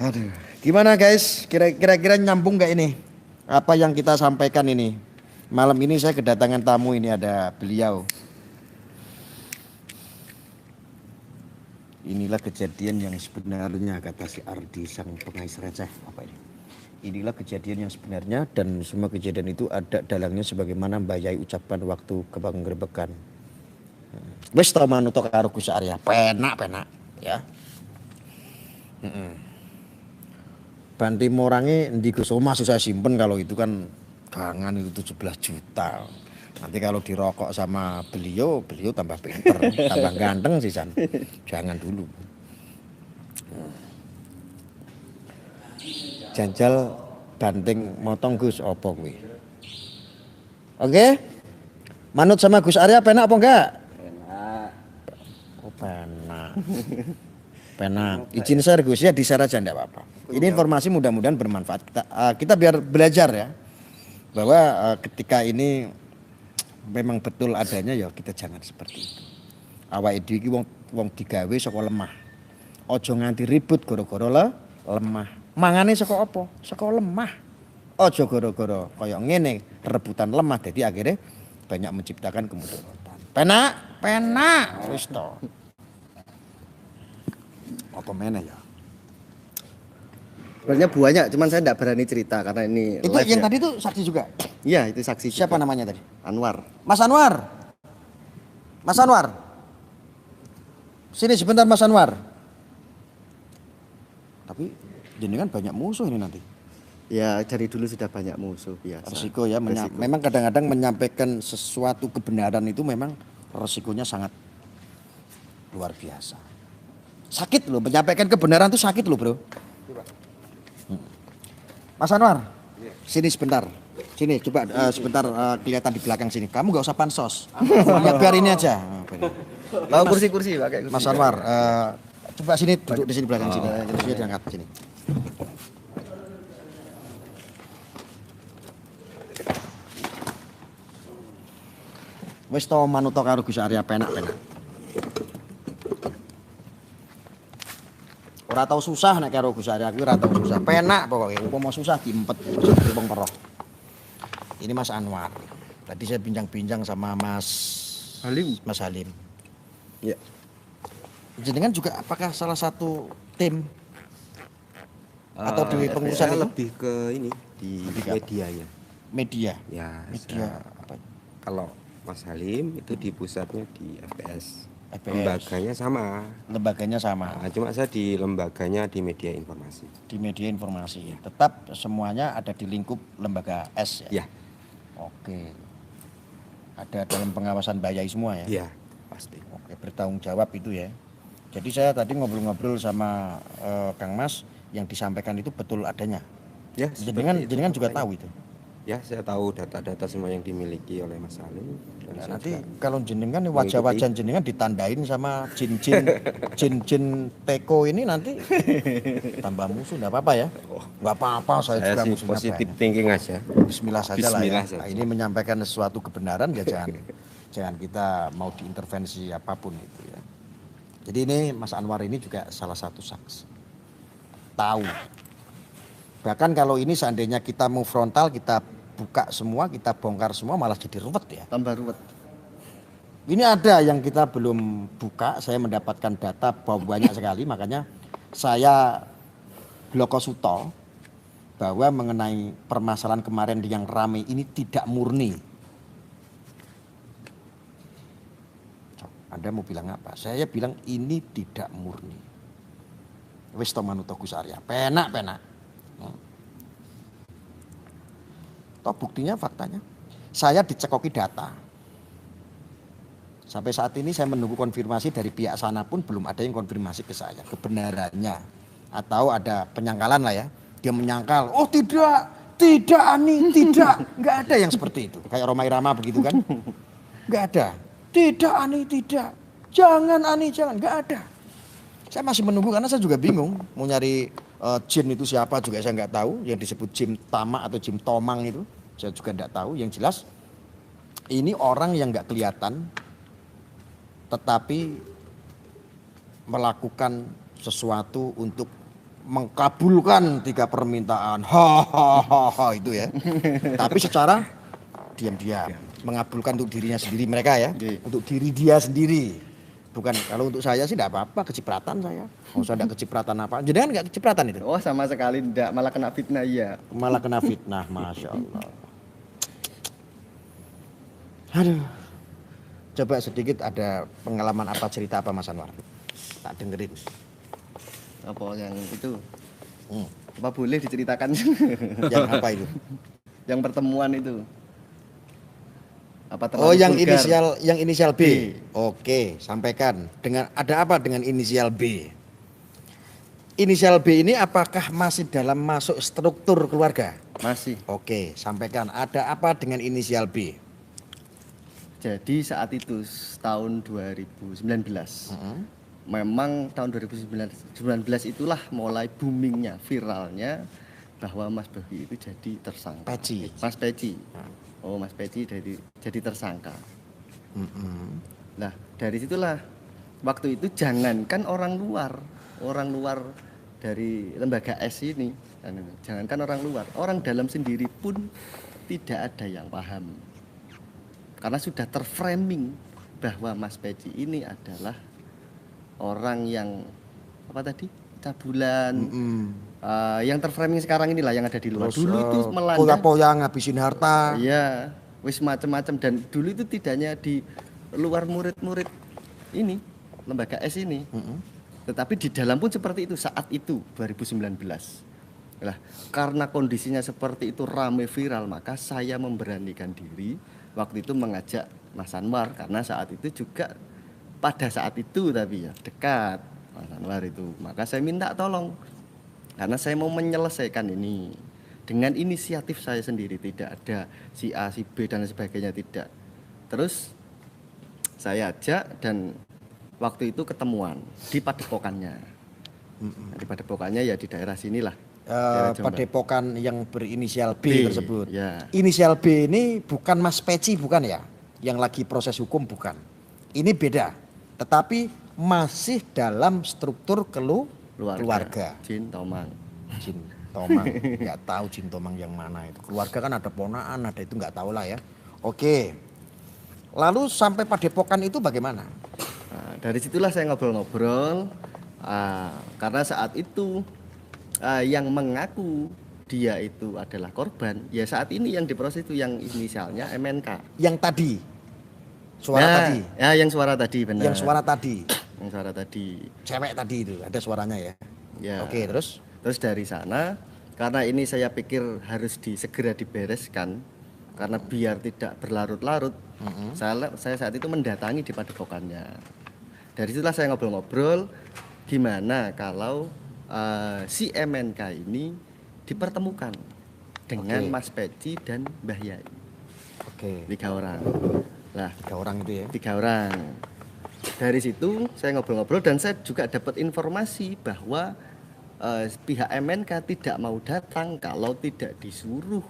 Aduh, gimana guys? Kira-kira nyambung nggak ini? Apa yang kita sampaikan ini? Malam ini saya kedatangan tamu, ini ada beliau. Inilah kejadian yang sebenarnya, kata si Ardi sang pengais receh. Apa ini? Inilah kejadian yang sebenarnya, dan semua kejadian itu ada dalangnya sebagaimana Mbak Yai ucapkan waktu kepenggerbekan. Wis ta manut karo Gus Arya, penak ya. Banti morange ndi Gus? Masih saya simpen, kalau itu kan gangan itu 17 juta. Nanti kalau dirokok sama beliau tambah pinter, tambah ganteng sih San. Jangan dulu. Janjal banting motong Gus opo kuwi? Oke? Manut sama Gus Arya penak apa enggak? Enak. Oh penak. Penak. Izin share Gus ya, di-share aja enggak apa-apa. Ini informasi mudah-mudahan bermanfaat. Kita biar belajar ya. Bahwa ketika ini memang betul adanya, ya kita jangan seperti itu. Awake dhewe iki wong digawe saka lemah. Aja nganti ribut gara-gara lemah. Mangane saka apa? Saka lemah. Aja gara-gara kaya ngene rebutan lemah, jadi akhirnya banyak menciptakan kemudaratan. Penak wis to. apa meneh ya. Sebenarnya banyak, cuman saya tidak berani cerita karena ini Itu live yang ya. tadi tuh saksi juga. Iya, itu saksi Siapa juga. namanya tadi? Anwar. Mas Anwar. Mas Anwar. Sini sebentar Mas Anwar. Tapi jenengan banyak musuh ini nanti. Ya, dari dulu sudah banyak musuh biasa. Resiko ya, Resiko. memang kadang-kadang menyampaikan sesuatu kebenaran itu memang resikonya sangat luar biasa. Sakit loh, menyampaikan kebenaran itu sakit loh bro. Mas Anwar, sini sebentar. Sini coba sebentar kelihatan di belakang sini. Kamu gak usah pansos. Ya biar ini aja. Mau kursi-kursi pakai kursi. Mas Anwar, coba sini duduk di sini belakang sini. Kursinya diangkat sini. Wis to manut karo Gus Arya penak-penak. Ora tau susah nek karo Gus Arya kuwi ora tau susah. Penak pokoke. Upama susah diempet wong perah. Ini Mas Anwar. Tadi saya bincang-bincang sama Mas Halim. Ya. Jenengan juga apakah salah satu tim atau di pengurusan saya itu? lebih ke ini di Lebih ke apa? medianya. Media. Ya, Media saya- apa? kalau Mas Halim itu di pusatnya di FPS. FPS. Lembaganya sama. Lembaganya sama. Nah, cuma saya di lembaganya di media informasi. Di media informasi. Tetap semuanya ada di lingkup lembaga S ya. Ya, Oke. Ada dalam pengawasan Bayai semua ya. iya, pasti. Oke, bertanggung jawab itu ya. Jadi saya tadi ngobrol-ngobrol sama Kang Mas yang disampaikan itu betul adanya. Ya, Jenengan seperti itu jenengan juga faktanya. tahu itu. Ya, saya tahu data-data semua yang dimiliki oleh Mas Halim. Dan Nah, saya nanti juga kalau jenengan nih wajah-wajah jenengan ditandain sama jin-jin teko ini nanti tambah musuh enggak apa-apa ya. Enggak apa-apa saya saya juga sih musuhnya positif banyak. thinking aja. Bismillah saja lah ya. Bismillah saja. Nah, ini menyampaikan sesuatu kebenaran ya jangan kita mau diintervensi apapun itu ya. Jadi ini Mas Anwar ini juga salah satu saksi. Tahu. Bahkan kalau ini seandainya kita mau frontal, kita buka semua, kita bongkar semua malah jadi ruwet ya. Tambah ruwet. Ini ada yang kita belum buka, saya mendapatkan data bahwa banyak sekali, makanya saya Bloko Suto bahwa mengenai permasalahan kemarin yang ramai ini tidak murni. Anda mau bilang apa? Saya bilang ini tidak murni. Wis to manut Gus Arya, penak. Toh buktinya faktanya. Saya dicekoki data. Sampai saat ini saya menunggu konfirmasi dari pihak sana pun belum ada yang konfirmasi ke saya kebenarannya. Atau ada penyangkalan lah ya. Dia menyangkal, oh tidak Ani, tidak. Nggak ada yang seperti itu. Kayak Roma Irama begitu kan. Nggak ada. Tidak Ani, tidak. Jangan Ani, jangan. Nggak ada. Saya masih menunggu karena saya juga bingung. Mau nyari jin itu siapa juga saya nggak tahu. Yang disebut Jim Tama atau Jim Tomang itu. Saya juga nggak tahu. Yang jelas ini orang yang nggak kelihatan. Tetapi melakukan sesuatu untuk mengkabulkan 3 permintaan. Hahaha itu ya. Tapi secara diam-diam. Mengabulkan untuk dirinya sendiri mereka ya. Untuk diri dia sendiri. Bukan kalau untuk saya sih tidak apa-apa kecipratan saya. Mau saya tidak kecipratan apa? Jadi kan nggak kecipratan itu. Oh, sama sekali tidak, malah kena fitnah iya. Malah kena fitnah, masya Allah. Aduh. Coba sedikit ada pengalaman apa cerita apa Mas Anwar? Tak dengerin. Apa yang itu? Hmm. Apa boleh diceritakan? Yang apa itu? Yang pertemuan itu. Apa Oh, terlalu yang vulgar? inisial B. Oke, sampaikan. Dengan ada apa dengan inisial B? Inisial B ini apakah masih dalam masuk struktur keluarga? Masih. Oke, sampaikan. Ada apa dengan inisial B? Jadi saat itu tahun 2019. Memang tahun 2019 itulah mulai boomingnya, viralnya bahwa Mas Bobi itu jadi tersangka. Peci. Mas Peci. Oh, Mas Peci jadi tersangka. Nah, dari situlah waktu itu jangankan orang luar dari lembaga S ini, jangankan orang dalam sendiri pun tidak ada yang paham. Karena sudah terframing bahwa Mas Peci ini adalah orang yang apa tadi? Cabulan. Mm-mm. Yang terframing sekarang inilah yang ada di luar. Terus, Dulu itu melanda. poya-poya ngabisin harta. Iya, wis macam-macam, dan dulu itu tidak hanya di luar murid-murid ini, lembaga S ini. Tetapi di dalam pun seperti itu saat itu 2019. Lah, karena kondisinya seperti itu rame viral, maka saya memberanikan diri waktu itu mengajak Mas Anwar, karena saat itu juga pada saat itu tapi ya dekat Mas Anwar itu. Maka saya minta tolong karena saya mau menyelesaikan ini dengan inisiatif saya sendiri, tidak ada si A, si B dan sebagainya, tidak. Terus saya ajak dan waktu itu ketemuan di padepokannya. Di padepokannya ya di daerah sinilah. Daerah Jombang. Padepokan yang berinisial B, B, tersebut. ya. Inisial B ini bukan Mas Peci, bukan ya? Yang lagi proses hukum, bukan. Ini beda. Tetapi masih dalam struktur keluarga. Jin Tomang. Jin Tomang, nggak tahu Jin Tomang yang mana itu. Keluarga kan ada ponaan, ada itu nggak tahu lah ya. Oke. Lalu sampai padepokan itu bagaimana? Nah, dari situlah saya ngobrol-ngobrol. Karena saat itu yang mengaku dia itu adalah korban, ya saat ini yang diproses itu yang inisialnya MNK. Yang tadi, suara tadi. Ya, yang suara tadi benar. Yang suara tadi. Yang suara tadi. Cewek tadi itu, ada suaranya ya. Ya. Oke, terus? Terus dari sana, karena ini saya pikir harus segera dibereskan, karena biar tidak berlarut-larut, saya saat itu mendatangi di padepokannya. Dari situlah saya ngobrol-ngobrol, gimana kalau si MNK ini dipertemukan dengan Mas Peci dan Mbah Yai. Oke. 3 orang. Lah, 3 orang itu ya. 3 orang. Dari situ saya ngobrol-ngobrol dan saya juga dapat informasi bahwa pihak MNK tidak mau datang kalau tidak disuruh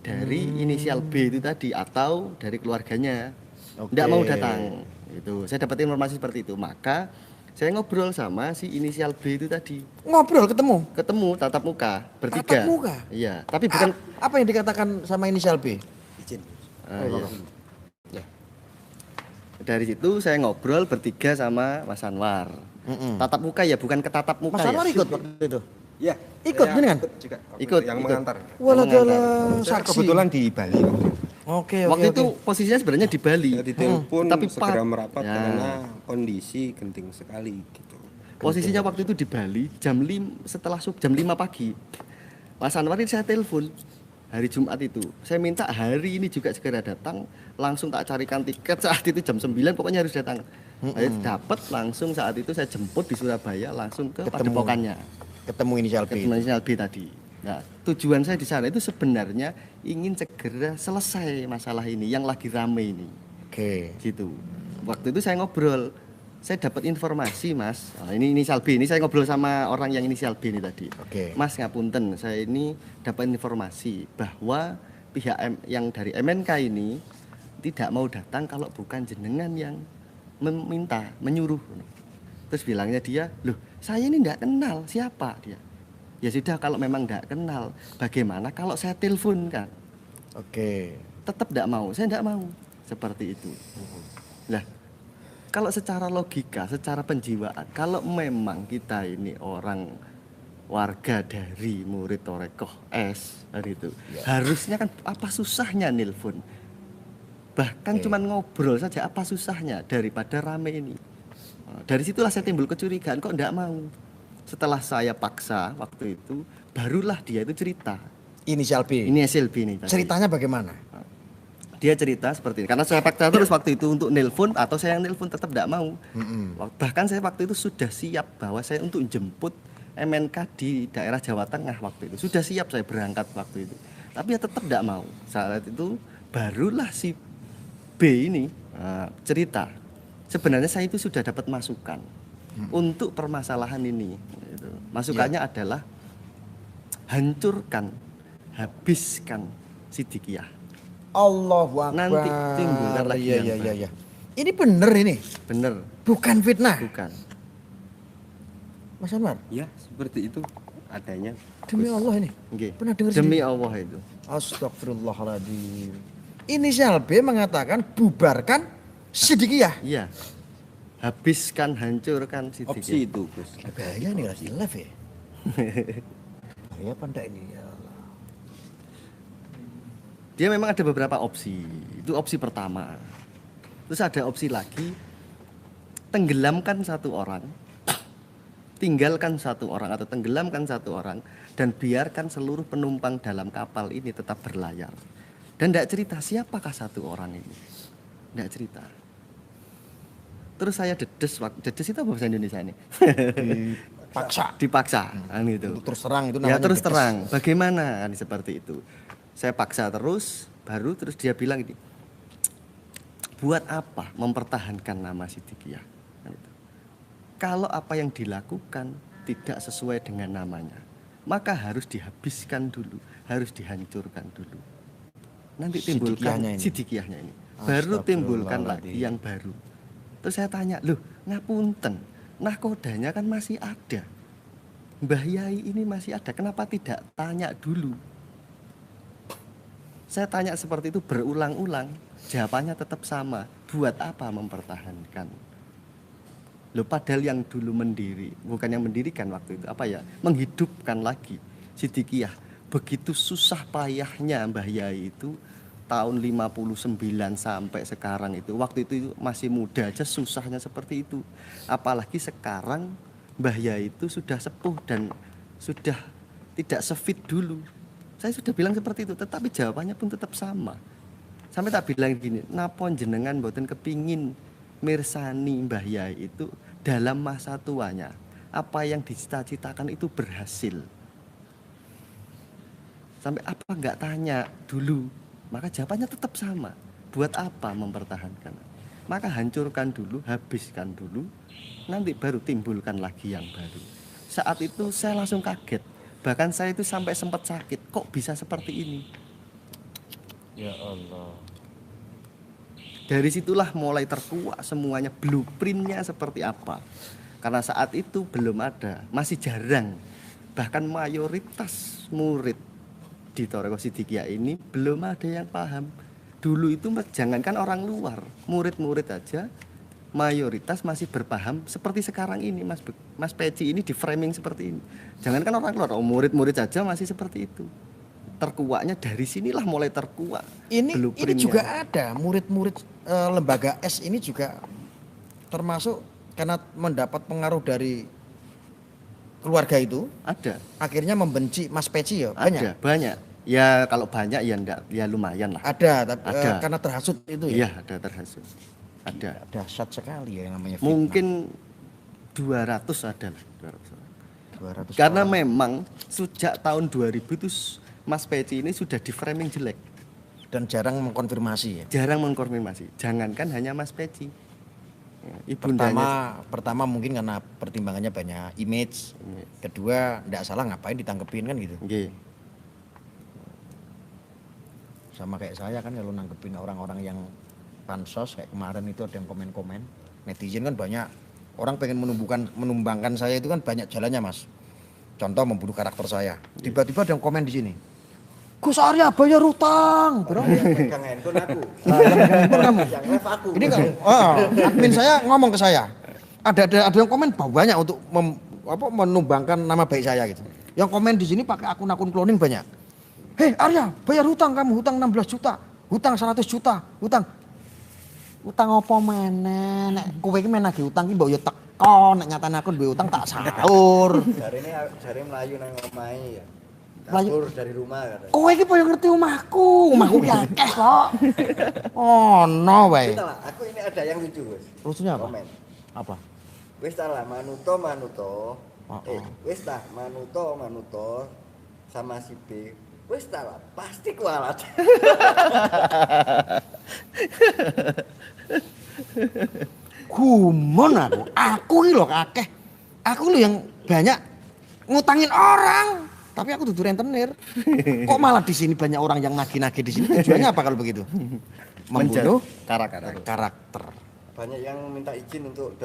dari inisial B itu tadi atau dari keluarganya. Tidak mau datang. Itu. Saya dapat informasi seperti itu. Maka saya ngobrol sama si inisial B itu tadi. Ngobrol, ketemu tatap muka, bertiga. tatap muka. Iya, tapi bukan apa yang dikatakan sama inisial B? Izin. iya. Dari situ saya ngobrol bertiga sama Mas Anwar. Tatap muka ya, bukan ketatap muka. Mas Anwar ya. ikut waktu itu. Ya, Ikut saya beneran? ikut juga. Ikut, yang ikut. mengantar. Waladala, Saya saksi. kebetulan di Bali waktu itu. Oke, Waktu itu posisinya sebenarnya di Bali. Saya ditelepon Tapi segera Pak- merapat Ya. karena kondisi genting sekali gitu. Posisinya waktu itu di Bali jam 5 setelah jam 5 pagi. Mas Anwar ini saya telepon hari Jumat itu. Saya minta hari ini juga segera datang, langsung tak carikan tiket saat itu jam 9 pokoknya harus datang. Saya dapat langsung saat itu saya jemput di Surabaya langsung ke padepokannya. Ketemu inisial B. Ketemu inisial B tadi. Nah, tujuan saya di sana itu sebenarnya ingin segera selesai masalah ini yang lagi rame ini. Oke. Gitu. Waktu itu saya ngobrol, saya dapat informasi Mas, ini inisial B, ini saya ngobrol sama orang yang inisial B ini tadi. Oke. Mas ngapunten, saya ini dapat informasi bahwa pihak yang dari MNK ini tidak mau datang kalau bukan jenengan yang meminta, menyuruh. Terus bilangnya dia, loh saya ini tidak kenal siapa dia. Ya sudah kalau memang tidak kenal, bagaimana kalau saya telepon kan? Oke. Tetap tidak mau, saya tidak mau. Seperti itu. Nah, kalau secara logika, secara penjiwaan, kalau memang kita ini orang warga dari murid Torekoh S hari itu, harusnya kan apa susahnya nelpon? Bahkan cuman ngobrol saja apa susahnya daripada rame ini. Dari situlah saya timbul kecurigaan, kok tidak mau. Setelah saya paksa waktu itu, barulah dia itu cerita. Inisial B. Ini hasil B ini tadi. Ceritanya bagaimana? Dia cerita seperti ini. Karena saya paksa terus waktu itu untuk nelpon atau saya yang nelpon tetap tidak mau. Bahkan saya waktu itu sudah siap bahwa saya untuk jemput MNK di daerah Jawa Tengah waktu itu. Sudah siap saya berangkat waktu itu. Tapi ya tetap tidak mau. Saat itu barulah si B ini cerita. Sebenarnya saya itu sudah dapat masukan untuk permasalahan ini. Gitu. Masukannya adalah hancurkan, habiskan Sidikiyah. Allahu Akbar. Nanti timbul lagi yang baru. Iya. Ini bener ini. Bener, Bukan fitnah. bukan. Mas Anwar, Ya, seperti itu adanya. demi Allah ini. Nggih. Pernah dengar Demi sendiri? Allah itu. Astagfirullahaladzim. Inisial B mengatakan bubarkan Sidikiyah. Iya. habiskan, hancurkan Opsi Siddiqiyah. itu, Gus. Bahaya nih Rasi live ya. Bahaya apa enggak ini ya Allah. Dia memang ada beberapa opsi. Itu opsi pertama. Terus ada opsi lagi, tenggelamkan satu orang, tinggalkan satu orang atau tenggelamkan satu orang, dan biarkan seluruh penumpang dalam kapal ini tetap berlayar. Dan tidak cerita siapakah satu orang ini. Tidak cerita. Terus saya dedes itu apa bahasa Indonesia ini? Dipaksa kan itu. Terus terang itu Ya namanya. terus dedes. terang. Bagaimana kan seperti itu. Saya paksa terus, baru terus dia bilang ini, buat apa mempertahankan nama Siddiqiyah? Kan itu. Kalau apa yang dilakukan tidak sesuai dengan namanya, maka harus dihabiskan dulu, harus dihancurkan dulu. Nanti timbulkan Siddiqiyahnya ini. Siddiqiyahnya ini. Baru timbulkan lagi yang baru. Terus saya tanya, loh ngapunten, nahkodanya kan masih ada. Mbah Yai ini masih ada, kenapa tidak tanya dulu? Saya tanya seperti itu berulang-ulang, jawabannya tetap sama. Buat apa mempertahankan? Loh padahal yang dulu mendiri, bukan yang mendirikan waktu itu, apa ya? Menghidupkan lagi Siddiqiyah. Begitu susah payahnya Mbah Yai itu tahun 59 sampai sekarang itu. Waktu itu masih muda aja susahnya seperti itu. Apalagi sekarang Mbah Yai itu sudah sepuh dan sudah tidak sefit dulu. Saya sudah bilang seperti itu, tetapi jawabannya pun tetap sama. Sampai tak bilang gini, napa jenengan mboten kepingin mirsani Mbah Yai itu dalam masa tuanya, apa yang dicita-citakan itu berhasil. Sampai apa enggak tanya dulu, maka jawabannya tetap sama. Buat apa mempertahankan? Maka hancurkan dulu, habiskan dulu, nanti baru timbulkan lagi yang baru. Saat itu saya langsung kaget. Bahkan saya itu sampai sempat sakit. Kok bisa seperti ini? Ya Allah. Dari situlah mulai terkuak semuanya, blueprintnya seperti apa. Karena saat itu belum ada, masih jarang. Bahkan mayoritas murid di Thariqah Siddiqiyah ini belum ada yang paham. Dulu itu jangankan orang luar, murid-murid aja mayoritas masih berpaham seperti sekarang ini, Mas Peci ini di framing seperti ini. Jangankan orang luar, murid-murid saja masih seperti itu. Terkuaknya dari sinilah mulai terkuak. Ini blueprintnya. juga ada murid-murid lembaga S ini juga termasuk karena mendapat pengaruh dari keluarga itu, Ada, akhirnya membenci Mas Peci ya ada, banyak. Ya kalau banyak ya enggak, ya lumayan lah. Ada, tapi Ada. karena terhasut itu ya. Iya, ada terhasut. Ada. Dahsyat sekali ya yang namanya fitnah. Mungkin 200 ada lah, 200. 200 Karena orang. memang sejak tahun 2000 itu Mas Peci ini sudah di framing jelek. Dan jarang mengkonfirmasi ya. Jarang mengkonfirmasi. Jangankan hanya Mas Peci. Ya, ibundanya Pertama mungkin karena pertimbangannya banyak image. Kedua, enggak salah ngapain ditangkepin kan gitu. nggih. Sama kayak saya kan kalau nanggepin orang-orang yang pansos kayak kemarin itu ada yang komen-komen. Netizen kan banyak orang pengen menumbangkan saya itu kan banyak jalannya, Mas. Contoh membunuh karakter saya. Tiba-tiba ada yang komen di sini. Gus Arya bayar utang, bro. Pegang handphone aku. Kamu. Yang live aku. Ini kan admin saya ngomong ke saya. Ada yang komen banyak untuk menumbangkan nama baik saya gitu. Yang komen di sini pakai akun-akun cloning banyak. Hei Arya, bayar hutang kamu, hutang 16 juta, hutang 100 juta, hutang apa meneh? Nek kowe iki men nagih utang ki mbok yo teko, nek nyatane aku duwe utang tak sahur. Jari melayu nang omahe ya. Melayu. Kabur dari rumah katanya. Kowe iki poyo ngerti omahku ki akeh kok. Ono wae. Kita lah, aku ini ada yang lucu, Gus. Lucunya apa? Komen. Apa? Wis ta lah manuto. Oh. Wis ta manuto sama si B. Wis ta lah pasti kualat. Gumon aku ki lho akeh. Aku lho yang banyak ngutangin orang, tapi aku dudu rentenir. Kok malah di sini banyak orang yang nagih-nagih di sini? Tujuannya apa kalau begitu? Membunuh karakter. Banyak yang minta izin untuk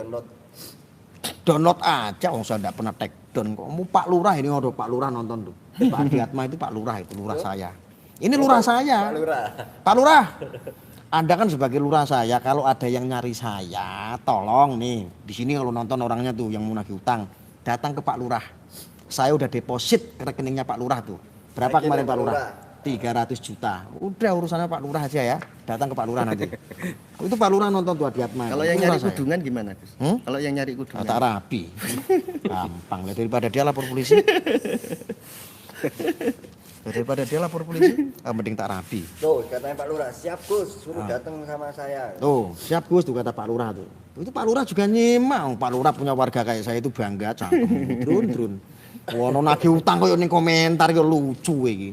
Download aja, saya enggak pernah take down kok. Pak Lurah ini ada Pak Lurah nonton tuh. Pak Adiatma itu Pak Lurah, itu lurah saya. Ini lurah saya. Pak Lurah. Pak Lurah. Anda kan sebagai lurah saya, kalau ada yang nyari saya, tolong nih. Di sini kalau nonton orangnya tuh yang mau nagih utang, datang ke Pak Lurah. Saya udah deposit ke rekeningnya Pak Lurah tuh. Berapa Rekening kemarin Pak Pak Lurah? Lurah. 300 juta. Udah urusannya Pak Lurah aja ya. Datang ke Pak Lurah nanti. Itu Pak Lurah nonton tuh Adiatma. Kalau yang nyari kudungan gimana, Gus? Kalau yang nyari kudungan. Tak rapi. Gampang lah daripada dia lapor polisi. Daripada dia lapor polisi, mending tak rapi. Tuh katanya Pak Lurah, siap Gus, suruh datang sama saya. Tuh, siap Gus tuh kata Pak Lurah tuh. Itu Pak Lurah juga nyimak. Pak Lurah punya warga kayak saya itu bangga cangkem. Drun. Wono nagih utang koyo ning komentar yo lucu iki.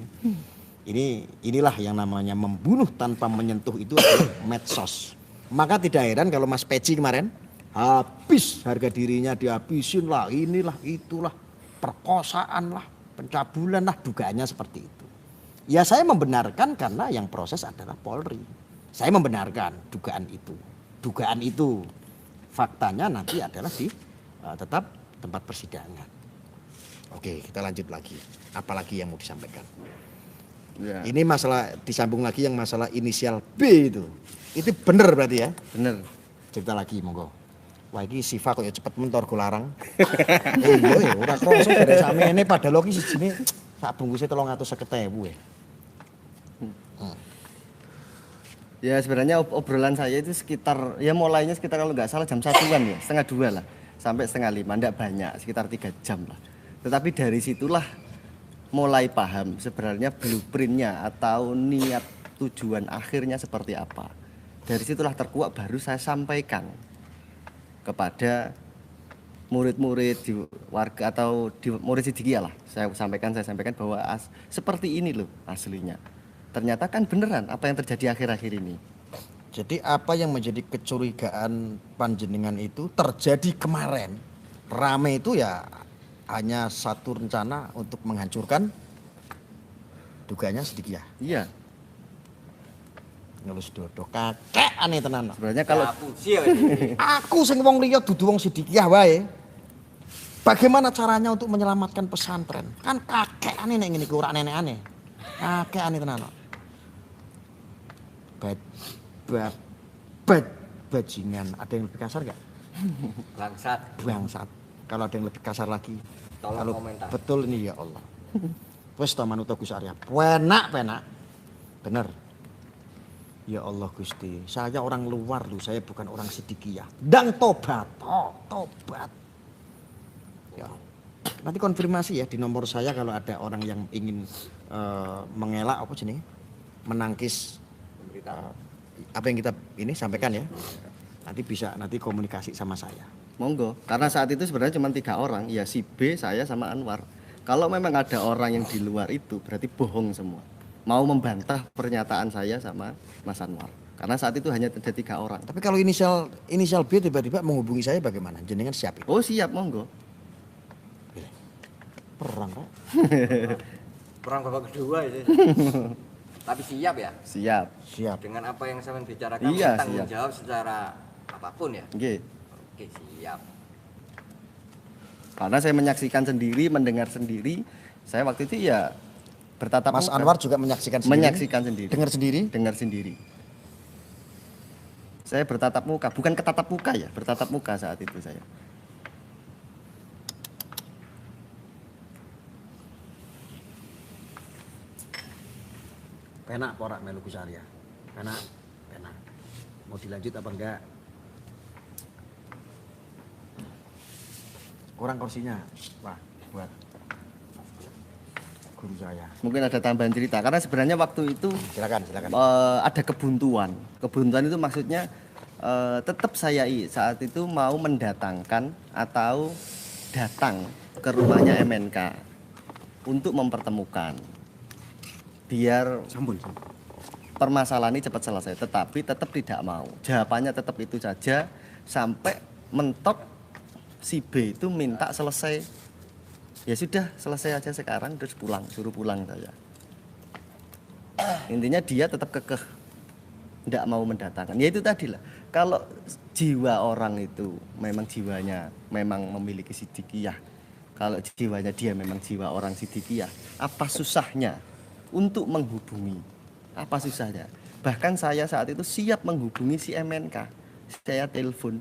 Inilah yang namanya membunuh tanpa menyentuh itu adalah medsos. Maka tidak heran kalau Mas Peci kemarin habis harga dirinya dihabisin lah, inilah itulah, perkosaan lah, pencabulan lah, dugaannya seperti itu. Ya saya membenarkan karena yang proses adalah Polri. Saya membenarkan dugaan itu. Dugaan itu faktanya nanti adalah di tetap tempat persidangan. Oke, kita lanjut lagi. Apalagi yang mau disampaikan? Ya. Ini masalah disambung lagi yang masalah inisial B itu. Itu bener berarti ya? Bener. Cerita lagi monggo. Wah iki Siva kok ya cepet mentor go larang. Iya ya ora kroso dari samene padahal iki sijine sak bungkuse 350.000 ya. Ya sebenarnya obrolan saya itu sekitar, ya mulainya sekitar kalau nggak salah jam 1-an ya, 1:30 lah. Sampai 4:30, enggak banyak, sekitar 3 jam lah. Tetapi dari situlah mulai paham sebenarnya blueprintnya atau niat tujuan akhirnya seperti apa. Dari situlah terkuak baru saya sampaikan kepada murid-murid di warga atau di murid Sidikiyah lah. Saya sampaikan bahwa seperti ini loh aslinya. Ternyata kan beneran apa yang terjadi akhir-akhir ini. Jadi apa yang menjadi kecurigaan panjenengan itu terjadi kemarin. Rame itu ya hanya satu rencana untuk menghancurkan duganya Sidikiyah. Iya. Ngelus dodo kakek aneh tenan. Sebenarnya kalau Aku sing wong liya dudu wong Sidikiyah wae. Bagaimana caranya untuk menyelamatkan pesantren? Kan kakek aneh nek ngene iki ora nenek-aneh. Kakek aneh tenan. Bajingan, ada yang lebih kasar gak? Bangsat. Kalau ada yang lebih kasar lagi, Tolong kalau komentar. betul ini ya Allah. Wes ta manuta Gus Arya. Penak. Bener. Ya Allah Gusti, saya orang luar loh, saya bukan orang Sidikiyah. Dan tobat. Ya. Nanti konfirmasi ya di nomor saya kalau ada orang yang ingin mengelak apa jenenge? Menangkis apa yang kita ini sampaikan ya. Nanti komunikasi sama saya. monggo, karena saat itu sebenarnya cuma 3 orang, ya si B, saya sama Anwar. Kalau memang ada orang yang di luar itu berarti bohong semua. Mau membantah pernyataan saya sama Mas Anwar. Karena saat itu hanya ada 3 orang. Tapi kalau inisial B tiba-tiba menghubungi saya bagaimana? Jenengan siap itu? Oh siap, monggo. Perang Pak. Perang babak kedua itu. Tapi siap ya Siap. Siap. dengan apa yang saya bicarakan, Iya, tanggung siap. jawab secara apapun ya. Oke. Oke, siap. Karena saya menyaksikan sendiri, mendengar sendiri. Saya waktu itu ya bertatap Mas muka. Anwar juga menyaksikan sendiri. Menyaksikan sendiri. Dengar sendiri. Dengar sendiri. Saya bertatap muka, bukan ketatap muka ya, bertatap muka saat itu saya. Penak porak melu Gus Arya. Penak. Mau dilanjut apa enggak? Kurang kursinya. Wah, buat guru saya. Mungkin ada tambahan cerita, karena sebenarnya waktu itu Silakan. ada kebuntuan. Kebuntuan itu maksudnya tetap saya saat itu mau mendatangkan atau datang ke rumahnya MNK untuk mempertemukan. Biar permasalahan ini cepat selesai, tetapi tetap tidak mau. Jawabannya tetap itu saja sampai mentok si B itu minta selesai. Ya sudah, selesai aja sekarang, terus pulang, suruh pulang saya. Intinya dia tetap kekeh tidak mau mendatangkan. Ya itu tadi lah. Kalau jiwa orang itu memang jiwanya memang memiliki Sidikiyah. Kalau jiwanya dia memang jiwa orang Sidikiyah, apa susahnya untuk menghubungi? Apa susahnya? Bahkan saya saat itu siap menghubungi si MNK. Saya telepon.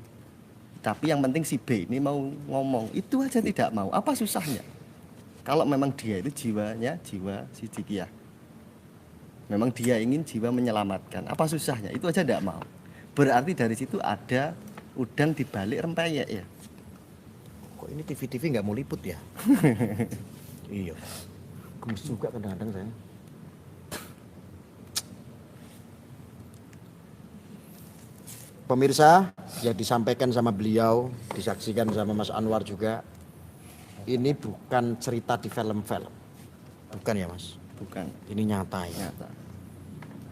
Tapi yang penting si B ini mau ngomong. Itu aja tidak mau. Apa susahnya? Kalau memang dia itu jiwanya jiwa sidikiyah. Memang dia ingin jiwa menyelamatkan. Apa susahnya? Itu aja tidak mau. Berarti dari situ ada udang di balik rempeyek ya. Kok ini TV nggak mau liput ya? Iya. Gemes juga kadang-kadang saya. Pemirsa, yang disampaikan sama beliau, disaksikan sama Mas Anwar juga, ini bukan cerita di film-film. Bukan ya Mas? Bukan. Ini nyata ya. Nyata.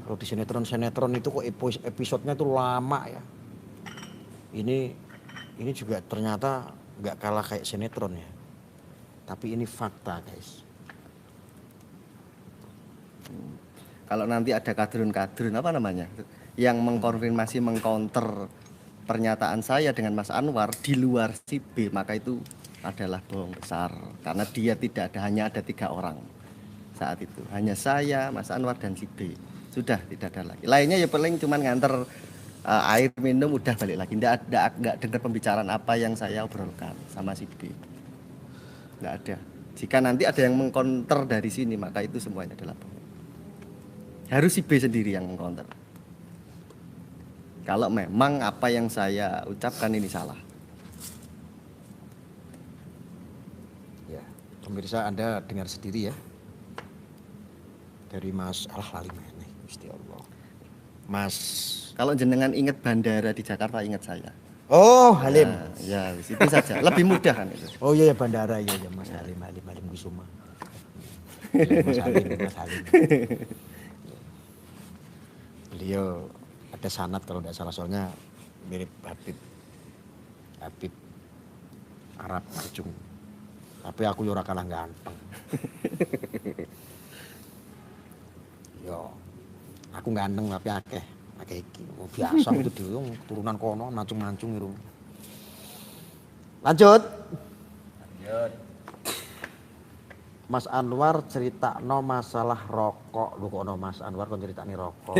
Kalau di sinetron itu kok episodenya tuh lama ya. Ini juga ternyata nggak kalah kayak sinetron ya. Tapi ini fakta guys. Kalau nanti ada kadrun-kadrun apa namanya yang mengkonfirmasi mengcounter pernyataan saya dengan Mas Anwar di luar si B, maka itu adalah bohong besar karena dia tidak ada, hanya ada 3 orang saat itu, hanya saya, Mas Anwar dan si B, sudah tidak ada lagi. Lainnya ya paling cuman nganter air minum udah balik lagi, nggak dengar pembicaraan apa yang saya obrolkan sama si B, nggak ada. Jika nanti ada yang mengcounter dari sini maka itu semuanya adalah bohong. Harus si B sendiri yang mengcounter. Kalau memang apa yang saya ucapkan ini salah. Ya, pemirsa Anda dengar sendiri ya. Dari Mas lali meneh Gusti Allah. Mas, Kalau jenengan ingat bandara di Jakarta, ingat saya. oh Halim. Nah, ya, itu saja. Lebih mudah kan itu. Oh iya ya bandara ya Mas Halim Kusuma. Ya, Mas Halim. Beliau ada sanad kalau tidak salah, soalnya mirip Habib Arab Arjung. Tapi aku ora kalah ganteng. Yo, aku ganteng tapi akeh iki. Oh, biasa itu dhewe turunan kono mancung-mancung iru. Lanjut. Mas Anwar ceritakno masalah rokok. Lho kok ono Mas Anwar kon critakne rokok.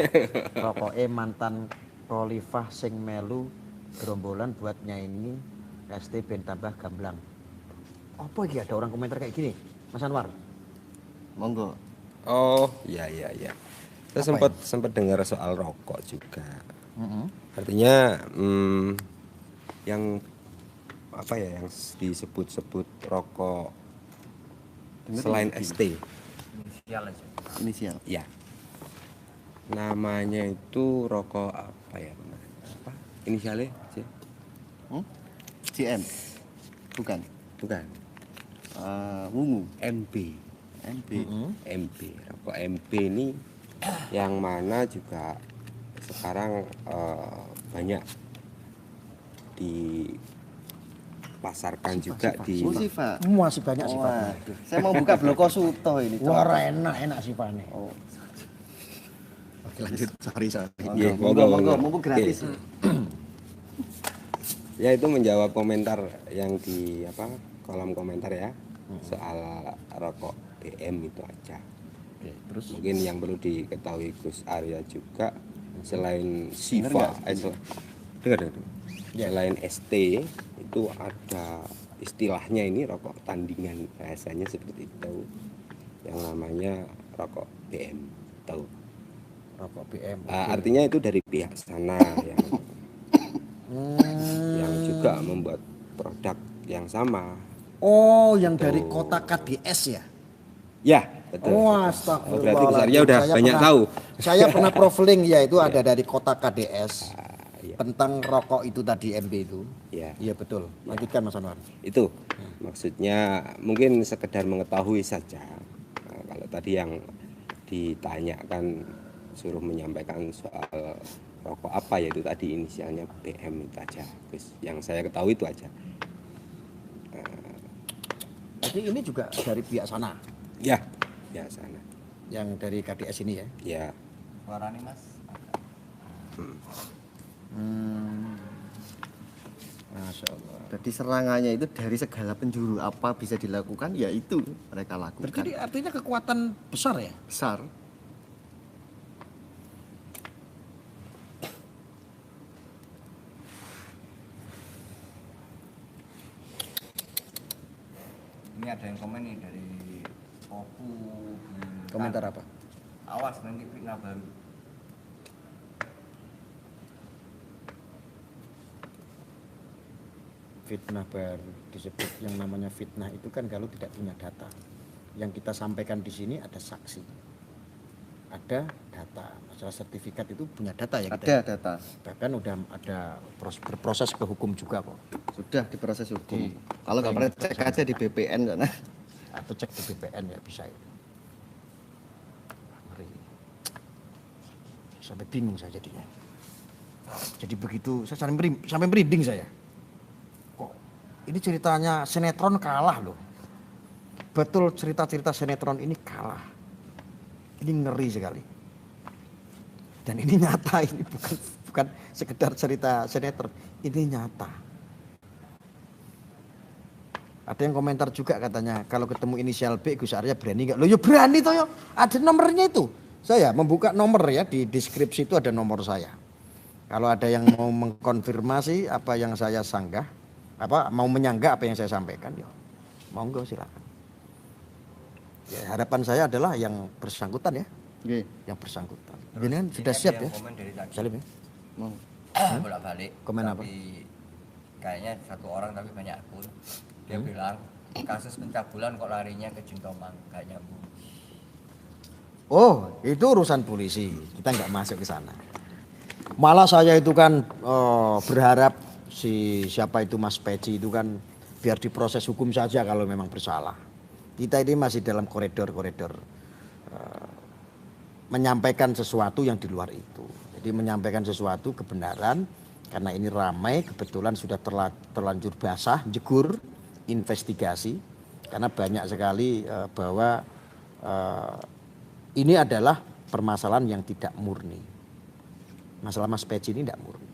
Rokoke mantan Khalifah sing melu gerombolan buat nyanyi ST ben tambah gamblang. Apa iki ada orang komentar kayak gini, Mas Anwar? Monggo. Oh, iya. Saya sempat dengar soal rokok juga. Artinya yang apa ya yang disebut-sebut rokok selain ST. Inisial. Ya. Namanya itu rokok apa ya? Apa? Inisialnya? CM. Bukan. Bukan. Wungu. MB. MB. Rokok MB ini yang mana juga sekarang banyak dipasarkan juga di Sifat. Masih banyak sifatnya. Waduh, saya mau buka bloko suto ini. Wah, enak sifatnya. Oh, Oke, lanjut. Sorry. Iya, monggo gratis. Oke. Ya itu menjawab komentar yang di kolom komentar ya soal rokok BM itu aja. Oke, terus Mungkin yang perlu diketahui Gus Arya juga selain Siva, dengar. Ya. Selain ST itu ada istilahnya ini rokok tandingan, bahasanya seperti itu, yang namanya rokok BM, tahu? rokok BM. Artinya itu dari pihak sana yang juga membuat produk yang sama. Oh, yang dari kota KDS ya? Ya, betul. Oh, astagfirullah. Berarti Gus Arya udah banyak tahu. Saya pernah profiling ya, itu ada dari kota KDS. Iya. Tentang rokok itu tadi MB itu. Ya. Iya betul. Lanjutkan Mas Anwar. Itu maksudnya mungkin sekedar mengetahui saja. Nah, kalau tadi yang ditanyakan suruh menyampaikan soal rokok apa, yaitu tadi inisialnya BM itu aja. Terus yang saya ketahui itu aja. Jadi ini juga dari pihak sana. Ya sana. Yang dari KDS ini ya. Ya. Suaranya Mas. Masya Allah. Jadi serangannya itu dari segala penjuru, apa bisa dilakukan ya itu mereka lakukan. Berarti artinya kekuatan besar ya? Besar. Ini ada yang komen nih dari Opu. Komentar apa? Awas nanti fitnah baru. Fitnah baru disebut yang namanya fitnah itu kan kalau tidak punya data. Yang kita sampaikan di sini ada saksi, ada data. Masalah sertifikat itu punya data ya kita. Ada data. Bahkan udah ada berproses ke hukum juga kok. Sudah diproses hukum. Kalau nggak pernah cek aja di BPN sana. Atau cek di BPN ya bisa itu. Ngeri. Sampai bingung saya jadinya. Jadi begitu saya sampai merinding saya. Kok ini ceritanya sinetron kalah loh. Betul cerita-cerita sinetron ini kalah. Ini ngeri sekali. Dan ini nyata, ini bukan sekedar cerita sinetron, ini nyata. Ada yang komentar juga katanya kalau ketemu inisial B Gus Arya berani nggak? Loh ya berani toh ya. Ada nomornya itu. Saya membuka nomor ya, di deskripsi itu ada nomor saya. Kalau ada yang mau mengkonfirmasi apa yang saya sanggah, mau menyanggah apa yang saya sampaikan, ya monggo silakan. Ya, harapan saya adalah yang bersangkutan ya, yang bersangkutan. Ini kan sudah siap ya, Salim ya. Mau. Bolak-balik. Komen apa? Tapi kayaknya satu orang tapi banyak akun. Dia bilang kasus pencabulan kok larinya ke Jintomang, gak nyambung. Oh, itu urusan polisi. Kita nggak masuk ke sana. Malah saya itu kan berharap siapa itu Mas Peci itu kan biar diproses hukum saja kalau memang bersalah. Kita ini masih dalam koridor-koridor menyampaikan sesuatu yang di luar itu. Jadi menyampaikan sesuatu kebenaran karena ini ramai, kebetulan sudah terlanjur basah, jegur, investigasi karena banyak sekali bahwa ini adalah permasalahan yang tidak murni. Masalah Mas Peci ini tidak murni.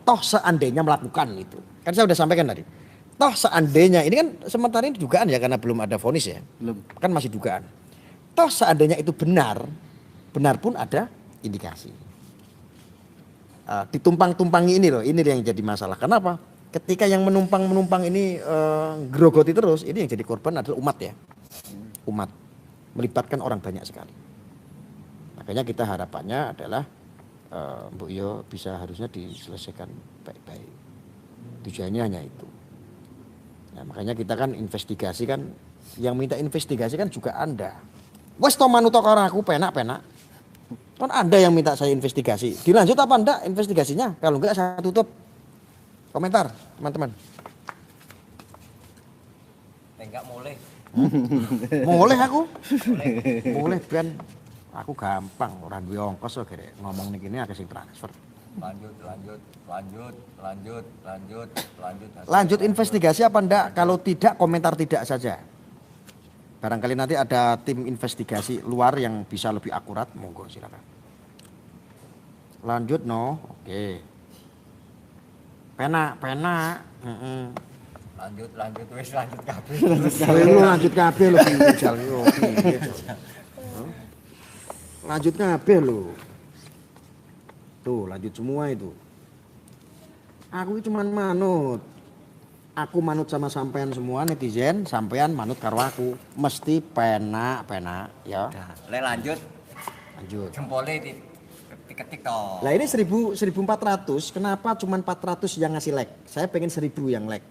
Toh seandainya melakukan itu, kan saya sudah sampaikan tadi. Toh seandainya, ini kan sementara ini dugaan ya karena belum ada vonis ya. Belum. Kan masih dugaan. Toh seandainya itu benar pun ada indikasi. Ditumpang-tumpangi ini loh, ini yang jadi masalah. Kenapa? Ketika yang menumpang ini grogoti terus, ini yang jadi korban adalah umat ya. Umat. Melibatkan orang banyak sekali. Makanya kita harapannya adalah Mbok Yo bisa harusnya diselesaikan baik-baik. Tujuannya hanya itu. Nah, makanya kita kan investigasi kan, yang minta investigasi kan juga Anda. Wes to manut karo aku penak-penak. Kan Anda yang minta saya investigasi. Dilanjut apa enggak investigasinya? Kalau enggak saya tutup. Komentar, teman-teman. Enggak boleh. Boleh aku. Boleh ben aku gampang ora duwe ongkos kok ngomong niki akeh sing transfer. Lanjut investigasi apa enggak? Kalau tidak komentar tidak saja. Barangkali nanti ada tim investigasi luar yang bisa lebih akurat, monggo silakan. Lanjut no, oke. Penak. Lanjut wis lanjut kabeh. Lu lanjut kabeh lho Jal yo. Lanjut kabeh lho. Tuh, lanjut semua itu. Aku cuma manut. Aku manut sama sampean semua netizen, sampean manut karo aku. Mesti penak ya. Nah, lanjut. Jempolnya diketik toh. Lah ini 1400, kenapa cuma 400 yang ngasih like? Saya pengen 1000 yang like.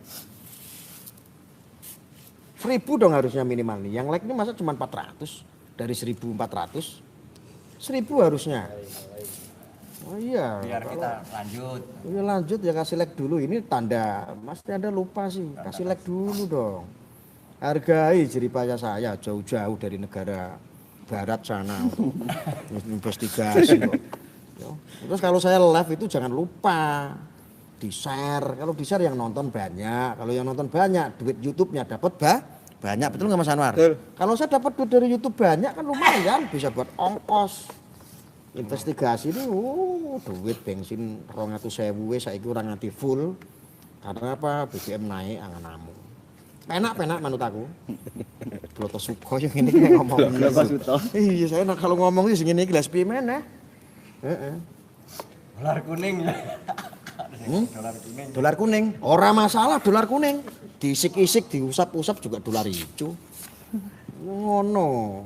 1000 dong harusnya minimal nih. Yang like ini masa cuma 400 dari 1400? 1000 harusnya. Oh iya. Biar kita lanjut. Iya lanjut ya, kasih like dulu. Ini tanda, pasti Anda lupa sih. Kasih like dulu dong. Hargai jeripaya saya jauh-jauh dari negara barat sana untuk investigasi kok. Terus kalau saya live itu jangan lupa di-share. Kalau di-share yang nonton banyak. Kalau yang nonton banyak, duit YouTube-nya dapat banyak. Betul nggak Mas Anwar? Betul. Kalau saya dapat duit dari YouTube banyak kan lumayan, bisa buat ongkos. Investigasi ini duit bensin 200.000 saiki ora nganti full. Karena apa? BBM naik angan-amu. Penak manut aku. Bloto suko yang ini ngomong. Iya, saya kalau ngomong sih ngene iki lha piye meneh? Heeh. Ular kuning. Dolar kuning. Ora masalah dolar kuning. Diisik-isik, diusap-usap juga dolar hijau. Ngono.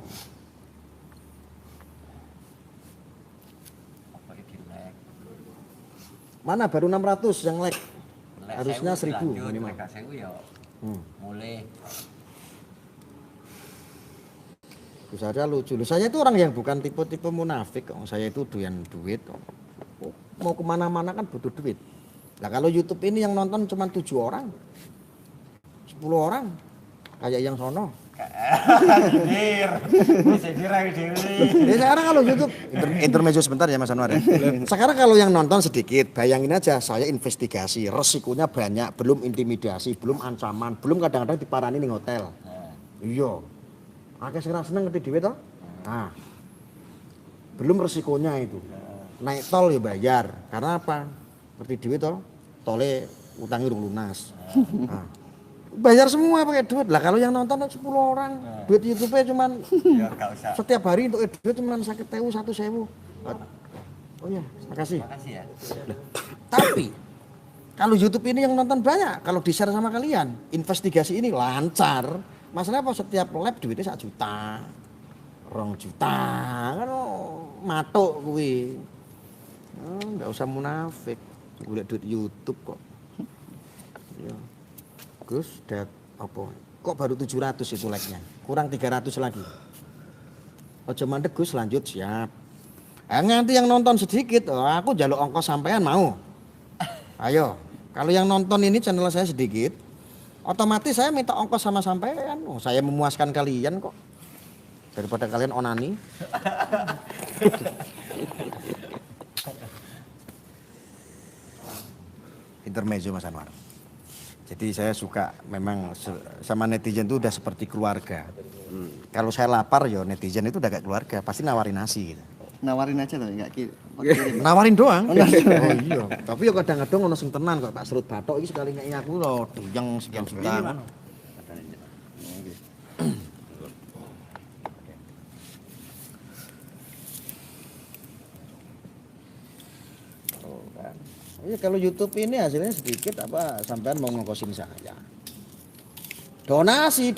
Apa iki lek? Mana baru 600 yang like. Lek Harusnya 1000 lanjut, minimal. lek 1000 ya Hmm. mulai. Itu saja lucu. Saya itu orang yang bukan tipe-tipe munafik. Saya itu doyan duit. Mau kemana-mana kan butuh duit. Nah kalau YouTube ini yang nonton cuma 7 orang, 10 orang, kayak yang sono. Dir. Bisa kira dewe. Ya sekarang kalau YouTube, intermezzo sebentar ya Mas Anwar ya. Sekarang kalau yang nonton sedikit, bayangin aja saya investigasi, resikonya banyak, belum intimidasi, belum ancaman, belum kadang-kadang diparani ning hotel. Iya. Akeh sing seneng ngerti dhewe toh? Nah. Belum resikonya itu. Naik tol ya bayar. Karena apa? Ngerti dhewe toh? Tole utangnya urung lunas. Nah. Bayar semua pakai duit. Lah kalau yang nonton 10 orang, duit YouTube-nya cuman Ya enggak usah. setiap hari untuk duit cuman 50.000, 1.000. Oh iya, makasih. Makasih ya. Tapi kalau YouTube ini yang nonton banyak, kalau di-share sama kalian, investigasi ini lancar. Masalah apa setiap lab duitnya 1 juta, 2 juta, kan matuk kuwi. Enggak usah munafik, golek duit YouTube kok. Ya. Gus, apa? Kok baru 700 itu like-nya? Kurang 300 lagi. Ojo mandek Gus, lanjut siap. Nanti yang nonton sedikit, aku jaluk ongkos sampean mau. Ayo, kalau yang nonton ini channel saya sedikit, otomatis saya minta ongkos sama sampean. Saya memuaskan kalian kok. Daripada kalian onani. Intermezzo Mas Anwar. Jadi saya suka memang sama netizen itu udah seperti keluarga. Kalau saya lapar ya netizen itu udah kayak keluarga, pasti nawarin nasi gitu. Nawarin aja loh, enggak Nawarin doang. Oh iya. Tapi ya kadang-kadang ono sing tenan kok Pak Serut Bathok iki sekali ngeki aku lho duyang sekian juta ngono. Iya kalau YouTube ini hasilnya sedikit apa sampean mau ngongkosin saya. Donasi.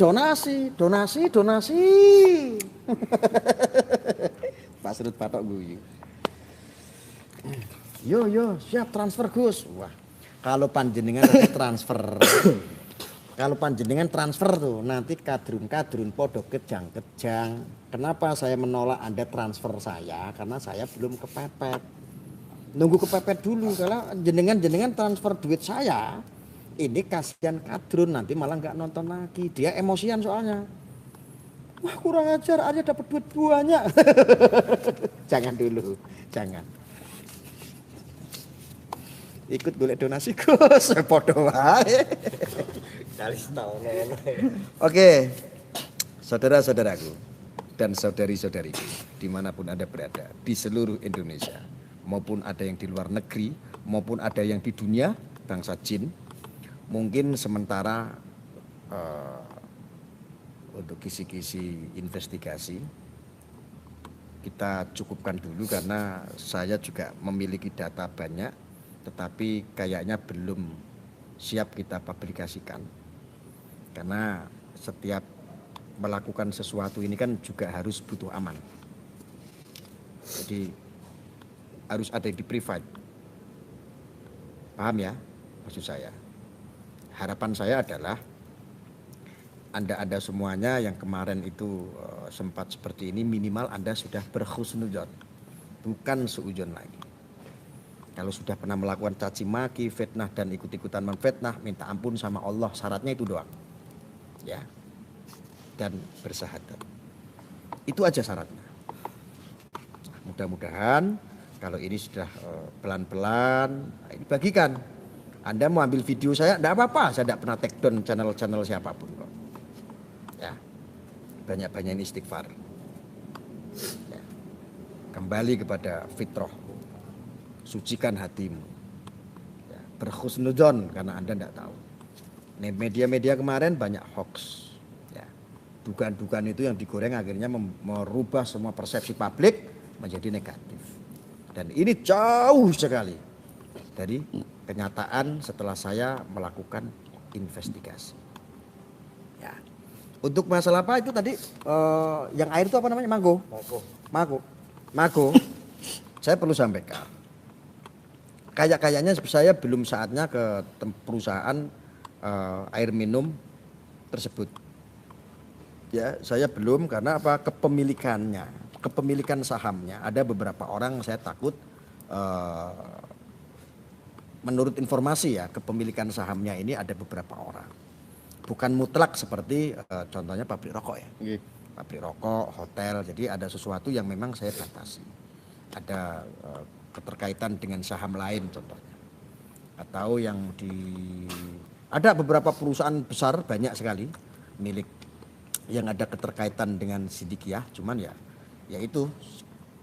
Pak Serut Bathok guyu. Yo siap transfer Gus. Wah. Kalau panjenengan nanti transfer. Kalau panjenengan transfer tuh nanti kadrun podo kejang. Kenapa saya menolak Anda transfer saya? Karena saya belum kepepet. Nunggu kepepet dulu kalau jenengan transfer duit saya ini kasihan kadrun nanti malah nggak nonton lagi dia emosian soalnya wah kurang ajar aja dapat duit banyak. Jangan dulu jangan ikut golek donasi Gus podo wae. Oke saudara-saudaraku dan saudari-saudariku dimanapun Anda berada di seluruh Indonesia maupun ada yang di luar negeri, maupun ada yang di dunia, bangsa jin. Mungkin sementara untuk kisi-kisi investigasi, kita cukupkan dulu karena saya juga memiliki data banyak, tetapi kayaknya belum siap kita publikasikan. Karena setiap melakukan sesuatu ini kan juga harus butuh aman. Jadi harus ada di private. Paham ya maksud saya? Harapan saya adalah Anda semuanya yang kemarin itu sempat seperti ini minimal Anda sudah berhusnudzon. Bukan seujon lagi. Kalau sudah pernah melakukan caci maki, fitnah dan ikut-ikutan memfitnah, minta ampun sama Allah, syaratnya itu doang. Ya. Dan bersahadat. Itu aja syaratnya. Mudah-mudahan kalau ini sudah pelan-pelan, ini bagikan. Anda mau ambil video saya, enggak apa-apa. Saya tidak pernah take down channel siapapun kok. Ya, banyak-banyak istighfar. Ya. Kembali kepada fitrah. Sucikan hatimu. Ya. Berhusnudzon karena Anda tidak tahu. Media-media kemarin banyak hoax. Ya. Dugaan-dugaan itu yang digoreng akhirnya merubah semua persepsi publik menjadi negatif. Dan ini jauh sekali dari kenyataan setelah saya melakukan investigasi. Ya. Untuk masalah apa itu tadi yang air itu apa namanya? Mago. Saya perlu sampaikan. Kayaknya saya belum saatnya ke perusahaan air minum tersebut. Ya, saya belum karena apa? Kepemilikan sahamnya ada beberapa orang, saya takut menurut informasi ya, kepemilikan sahamnya ini ada beberapa orang. Bukan mutlak seperti contohnya pabrik rokok ya. Pabrik rokok, hotel, jadi ada sesuatu yang memang saya batasi. Ada keterkaitan dengan saham lain contohnya. Atau yang ada beberapa perusahaan besar banyak sekali milik yang ada keterkaitan dengan Sidikiyah, cuman ya itu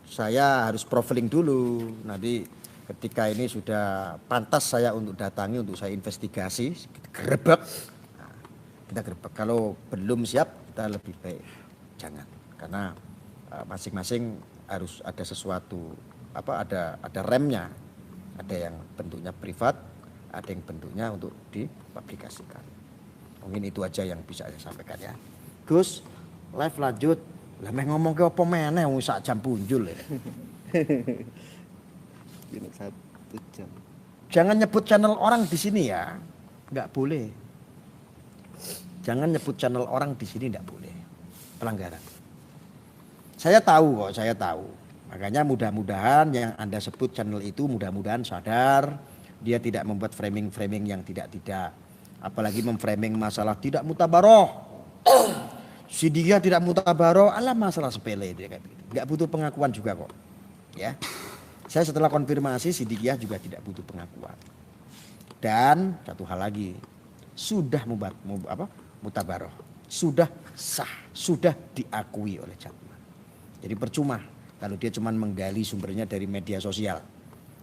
saya harus profiling dulu. Nanti ketika ini sudah pantas saya untuk datangi, untuk saya investigasi, kita gerebek. Kalau belum siap kita lebih baik jangan, karena masing-masing harus ada sesuatu ada remnya, ada yang bentuknya privat, ada yang bentuknya untuk dipublikasikan. Mungkin itu aja yang bisa saya sampaikan ya. Gus, live lanjut. Lah meh ngomong ke apa meneh wong sak jam punjul ya. Ini 1 jam. Jangan nyebut channel orang di sini ya. Enggak boleh. Jangan nyebut channel orang di sini, enggak boleh. Pelanggaran. Saya tahu. Makanya mudah-mudahan yang Anda sebut channel itu mudah-mudahan sadar, dia tidak membuat framing-framing yang tidak. Apalagi memframing masalah tidak mutabaroh. Sidikiyah tidak mutabaroh, alah masalah sepele dia kayak begitu. Enggak butuh pengakuan juga kok. Ya. Saya setelah konfirmasi Sidikiyah juga tidak butuh pengakuan. Dan satu hal lagi, sudah mutabaroh, sudah sah, sudah diakui oleh Jatman. Jadi percuma kalau dia cuma menggali sumbernya dari media sosial.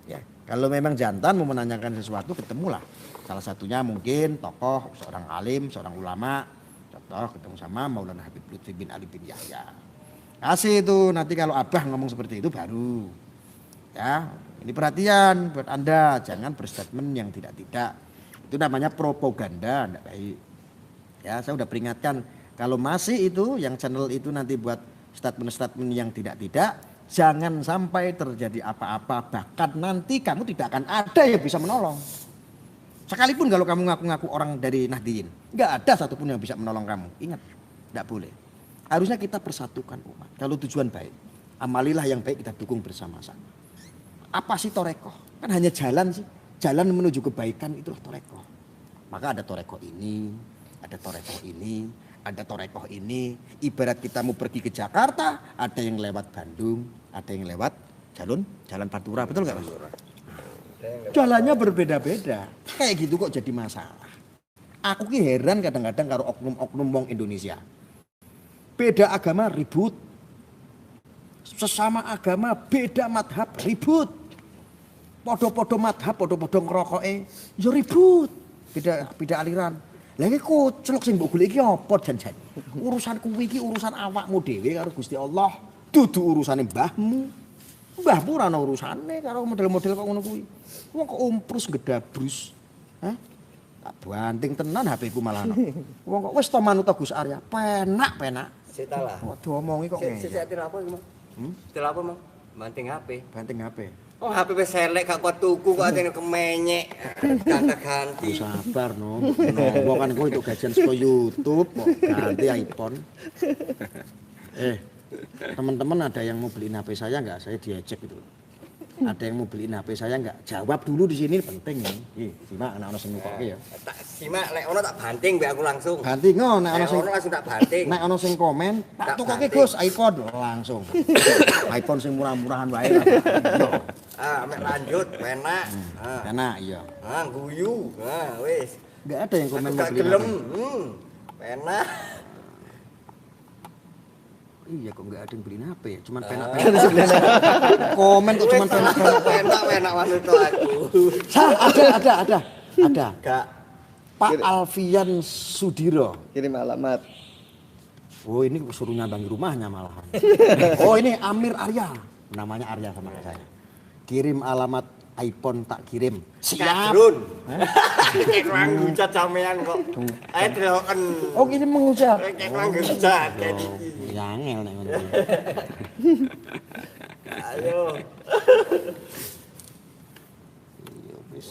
Ya, kalau memang jantan mau menanyakan sesuatu, ketemulah. Salah satunya mungkin tokoh, seorang alim, seorang ulama, contoh ketemu sama Maulana Habib Lutfi bin Ali bin Yahya. Kasih itu, nanti kalau abah ngomong seperti itu baru. Ya, ini perhatian buat Anda, jangan berstatement yang tidak. Itu namanya propaganda, enggak baik. Ya, saya udah peringatkan, kalau masih itu yang channel itu nanti buat statement-statement yang tidak, jangan sampai terjadi apa-apa, bahkan nanti kamu tidak akan ada yang bisa menolong. Sekalipun kalau kamu ngaku-ngaku orang dari Nahdliyin, enggak ada satupun yang bisa menolong kamu. Ingat, enggak boleh. Harusnya kita persatukan umat. Kalau tujuan baik, amalilah yang baik, kita dukung bersama-sama. Apa sih torekoh? Kan hanya jalan sih. Jalan menuju kebaikan itulah torekoh. Maka ada torekoh ini, ada torekoh ini, ada torekoh ini. Ibarat kita mau pergi ke Jakarta, ada yang lewat Bandung, ada yang lewat jalan Pantura, betul nggak Mas? Jalannya berbeda-beda. Kayak gitu kok jadi masalah. Aku ki heran kadang-kadang karo oknum-oknum wong Indonesia. Beda agama ribut. Sesama agama beda madhab ribut. Podo-podo madhab, podo-podo ngerokoke, ya ribut. Beda aliran. Lah iki kucluk sing mbok golek iki apa jan-jan? Urusan kuwi iki urusan awakmu dhewe karo Gusti Allah, dudu urusane mbahmu. Mbahmu ora ana urusane karo model-model kok ngono kuwi. Wong kok umprus gedabrus. Hah? Tak banting tenan HP ku malah. Wong kok wis to manut Gus Arya. Penak. Setalah. Waduh omongi kok ngene. Setir apa iki, Mang? Setir apa, Mang? Banting HP. Banting HP. Oh, HP wis elek gak kuat tuku kok atene kemenyek. Kata ganti. Sabar no. Nopo kan kowe itu gajian saka YouTube kok ganti iPhone. Teman-teman ada yang mau beliin HP saya enggak? Saya diejek itu. Ada yang mau beliin HP saya enggak? Jawab dulu di sini penting nih. Simak ana sing nukoke ya. Tak simak lek ono tak banting mbek aku langsung. Banting nek ana sing langsung tak banting. Nek ana sing komen, tak tukoke Gus iPhone langsung. iPhone sing murah-murahan wae. Mek lanjut penak. Enak iya. Guyu. Wis. Enggak ada yang komen mau beliin gelem. HP. Penak. Iya kok enggak ada yang beliin HP ya, cuman penak-penak. Komen kok cuman penak-penak. Penak maksud aku. Ada. Gak. Pak Alfian Sudiro. Kirim alamat. Oh ini suruh nyambangi rumahnya malahan. Oh ini Amir Arya. Namanya Arya sama saya. Kirim alamat iPhone tak kirim. Siap. Kadrun. Keklang hujat sampean kok. Ayo deloken. Oh, kirim mengucap. Keklang hujat kayak iki. Ya angel nek ngono. Ayo.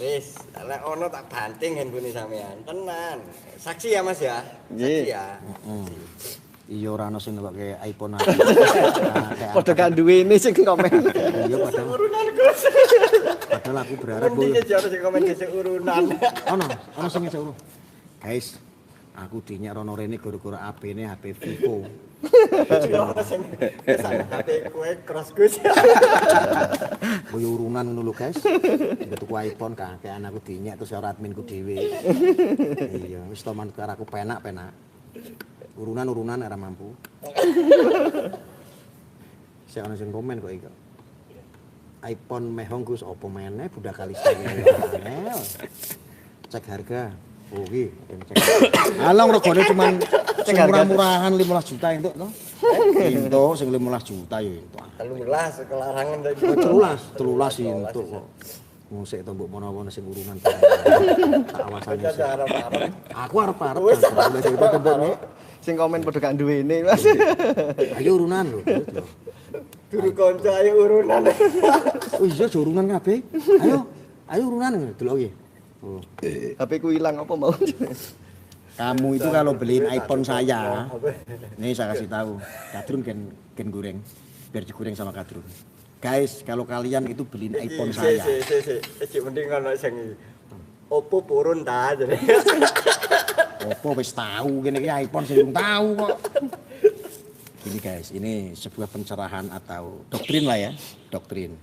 Wis, lek ono tak banting handphone sampean. Tenan. Saksi ya Mas ya? Saksi ya. Iya ora ono sing ngelokke iPhone. Padha gak duwene sing komen. Iya padahal. Urunan Gus. Padahal aku berharap Nanti aja ono sing komen dhisik urunan. ono sing ngecek urun. Guys, aku dinyak rono rene gara-gara HP-ne HP Vivo. Ono sing kesana HP kowe cross Gus. Koyo urunan ngono lho, guys. Tiga tuku iPhone kakean aku dinyak terus ora adminku dhewe. Iya, wis to man karo aku penak-penak. Urunan ora mampu. Saya ono sing komen kok iki. iPhone mehong Gus opo meneh budak kali sing cek harga. Oh iki cek. Alang regane cuman sing murah-murahan 15 juta entuk to. Entuk sing 15 juta ya entuk. 13 kelarangan dari 13 sih entuk kok. Musik to mbok mono-mono sing urunan. Tak awasane. Aku arep-arep. Sing tembok Sing komen padha gak duwene, Mas. ayo urunan lho. Guru kanca ayo urunan. Oh iya urunan kabeh. Ayo urunan delok iki. Oh. HP ku ilang apa mau? Kamu itu kalau beliin iPhone saya, nih saya kasih tahu, Kadrun gen goreng, biar digoreng sama Kadrun. Guys, kalau kalian itu beliin iPhone saya. Sik mending ono sing Oppo purun ta jare. Oppo wis tahu gini iPhone sih belum tahu kok. Ini guys, ini sebuah pencerahan atau doktrin lah ya, doktrin.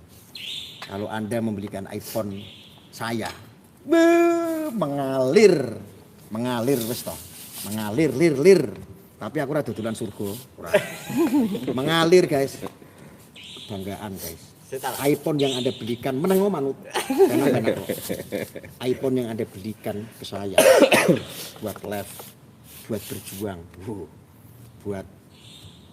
Kalau Anda membelikan iPhone saya, mengalir wis toh. Mengalir lir. Tapi aku ora dodolan surga, ora. Mengalir guys. Kebanggaan guys. iPhone yang Anda belikan meneng manut. iPhone yang Anda belikan ke saya buat live, buat berjuang, buat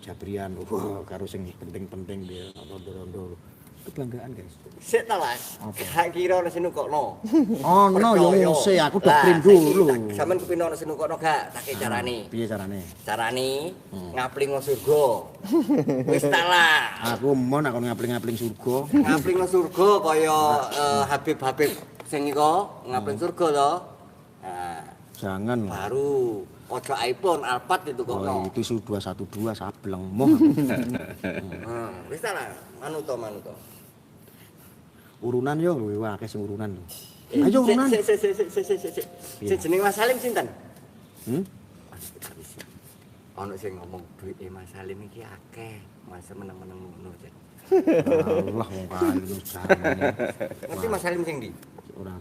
Jabrian, karo sing penting-penting dia rondo-rondo. Kebanggaan guys. Sik ta Mas. Gak kira ono sing nukokno. Ono yo nguse aku doktrin dulu. Sampeyan kepino ono sing nukokno gak? Tak carane. Piye carane? Carane ngapling surga. Wis ta lah. Aku mon aku ngapling-ngapling surga. Ngapling surga kaya Habib-habib sing iko ngapling surga to. Nah, Jangan lah. baru ojo iPhone Alphard itu kok. Oh, itu su 212 sableng moh. Wis ta lah. Manut to. Urunan yo luwih akeh sing urunan. Ayo urunan. Sik jeneng Mas Salim sinten? Ono sing ngomong duwike Mas Salim iki akeh. Mas meneng-meneng ngono jan. Allah wong kayu jarane. Ngerti Mas Salim sing ndi? Ora.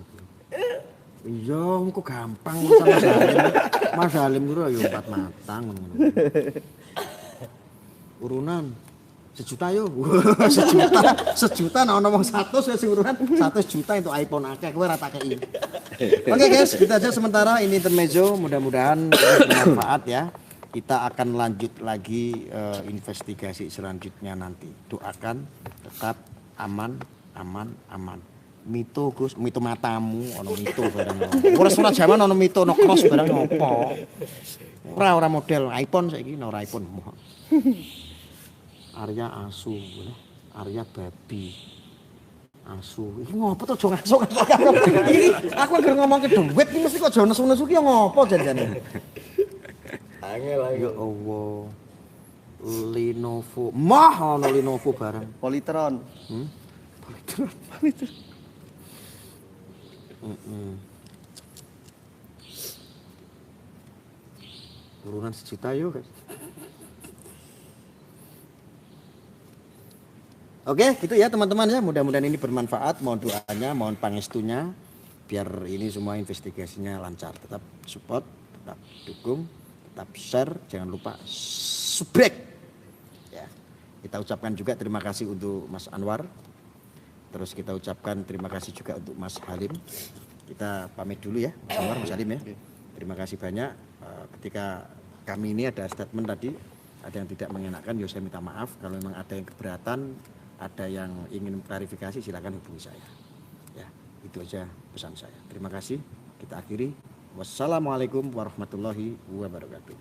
Iya, engko gampang sama Mas Salim. Mas Salim kuwi yo 4 matang ngono. Urunan 1 juta yo. 1 juta nek ono wong 100 ya sing urunan 100 juta itu iPhone akeh kowe ora tak kei. Oke guys, kita aja sementara ini intermezzo, mudah-mudahan bermanfaat ya. Kita akan lanjut lagi investigasi selanjutnya nanti. Doakan tetap aman. Mito Gus, mito matamu ono mito barang. Ora jaman ono mito ono cross barang opo. Ora model iPhone saiki ora iPhone. Arya asu, Arya babi. Asu. Iki ngopo to aja ngasuk. Iki aku anggere ngomongke dhuwit iki mesti kok aja nesu-nesu ki ngopo janjane. Angel Ya Allah. Lenovo. Mah ono Lenovo barang. Politron. Politron. Urunan 1 juta yuk guys. Oke, gitu ya teman-teman ya. Mudah-mudahan ini bermanfaat. Mohon doanya, mohon pangestunya biar ini semua investigasinya lancar. Tetap support, tetap dukung, tetap share, jangan lupa subscribe. Ya. Kita ucapkan juga terima kasih untuk Mas Anwar. Terus kita ucapkan terima kasih juga untuk Mas Halim. Kita pamit dulu ya, Mas Anwar, Mas Halim ya. Terima kasih banyak. Ketika kami ini ada statement tadi, ada yang tidak mengenakan, ya saya minta maaf. Kalau memang ada yang keberatan, ada yang ingin klarifikasi, silakan hubungi saya. Ya. Itu aja pesan saya. Terima kasih. Kita akhiri. Wassalamualaikum warahmatullahi wabarakatuh.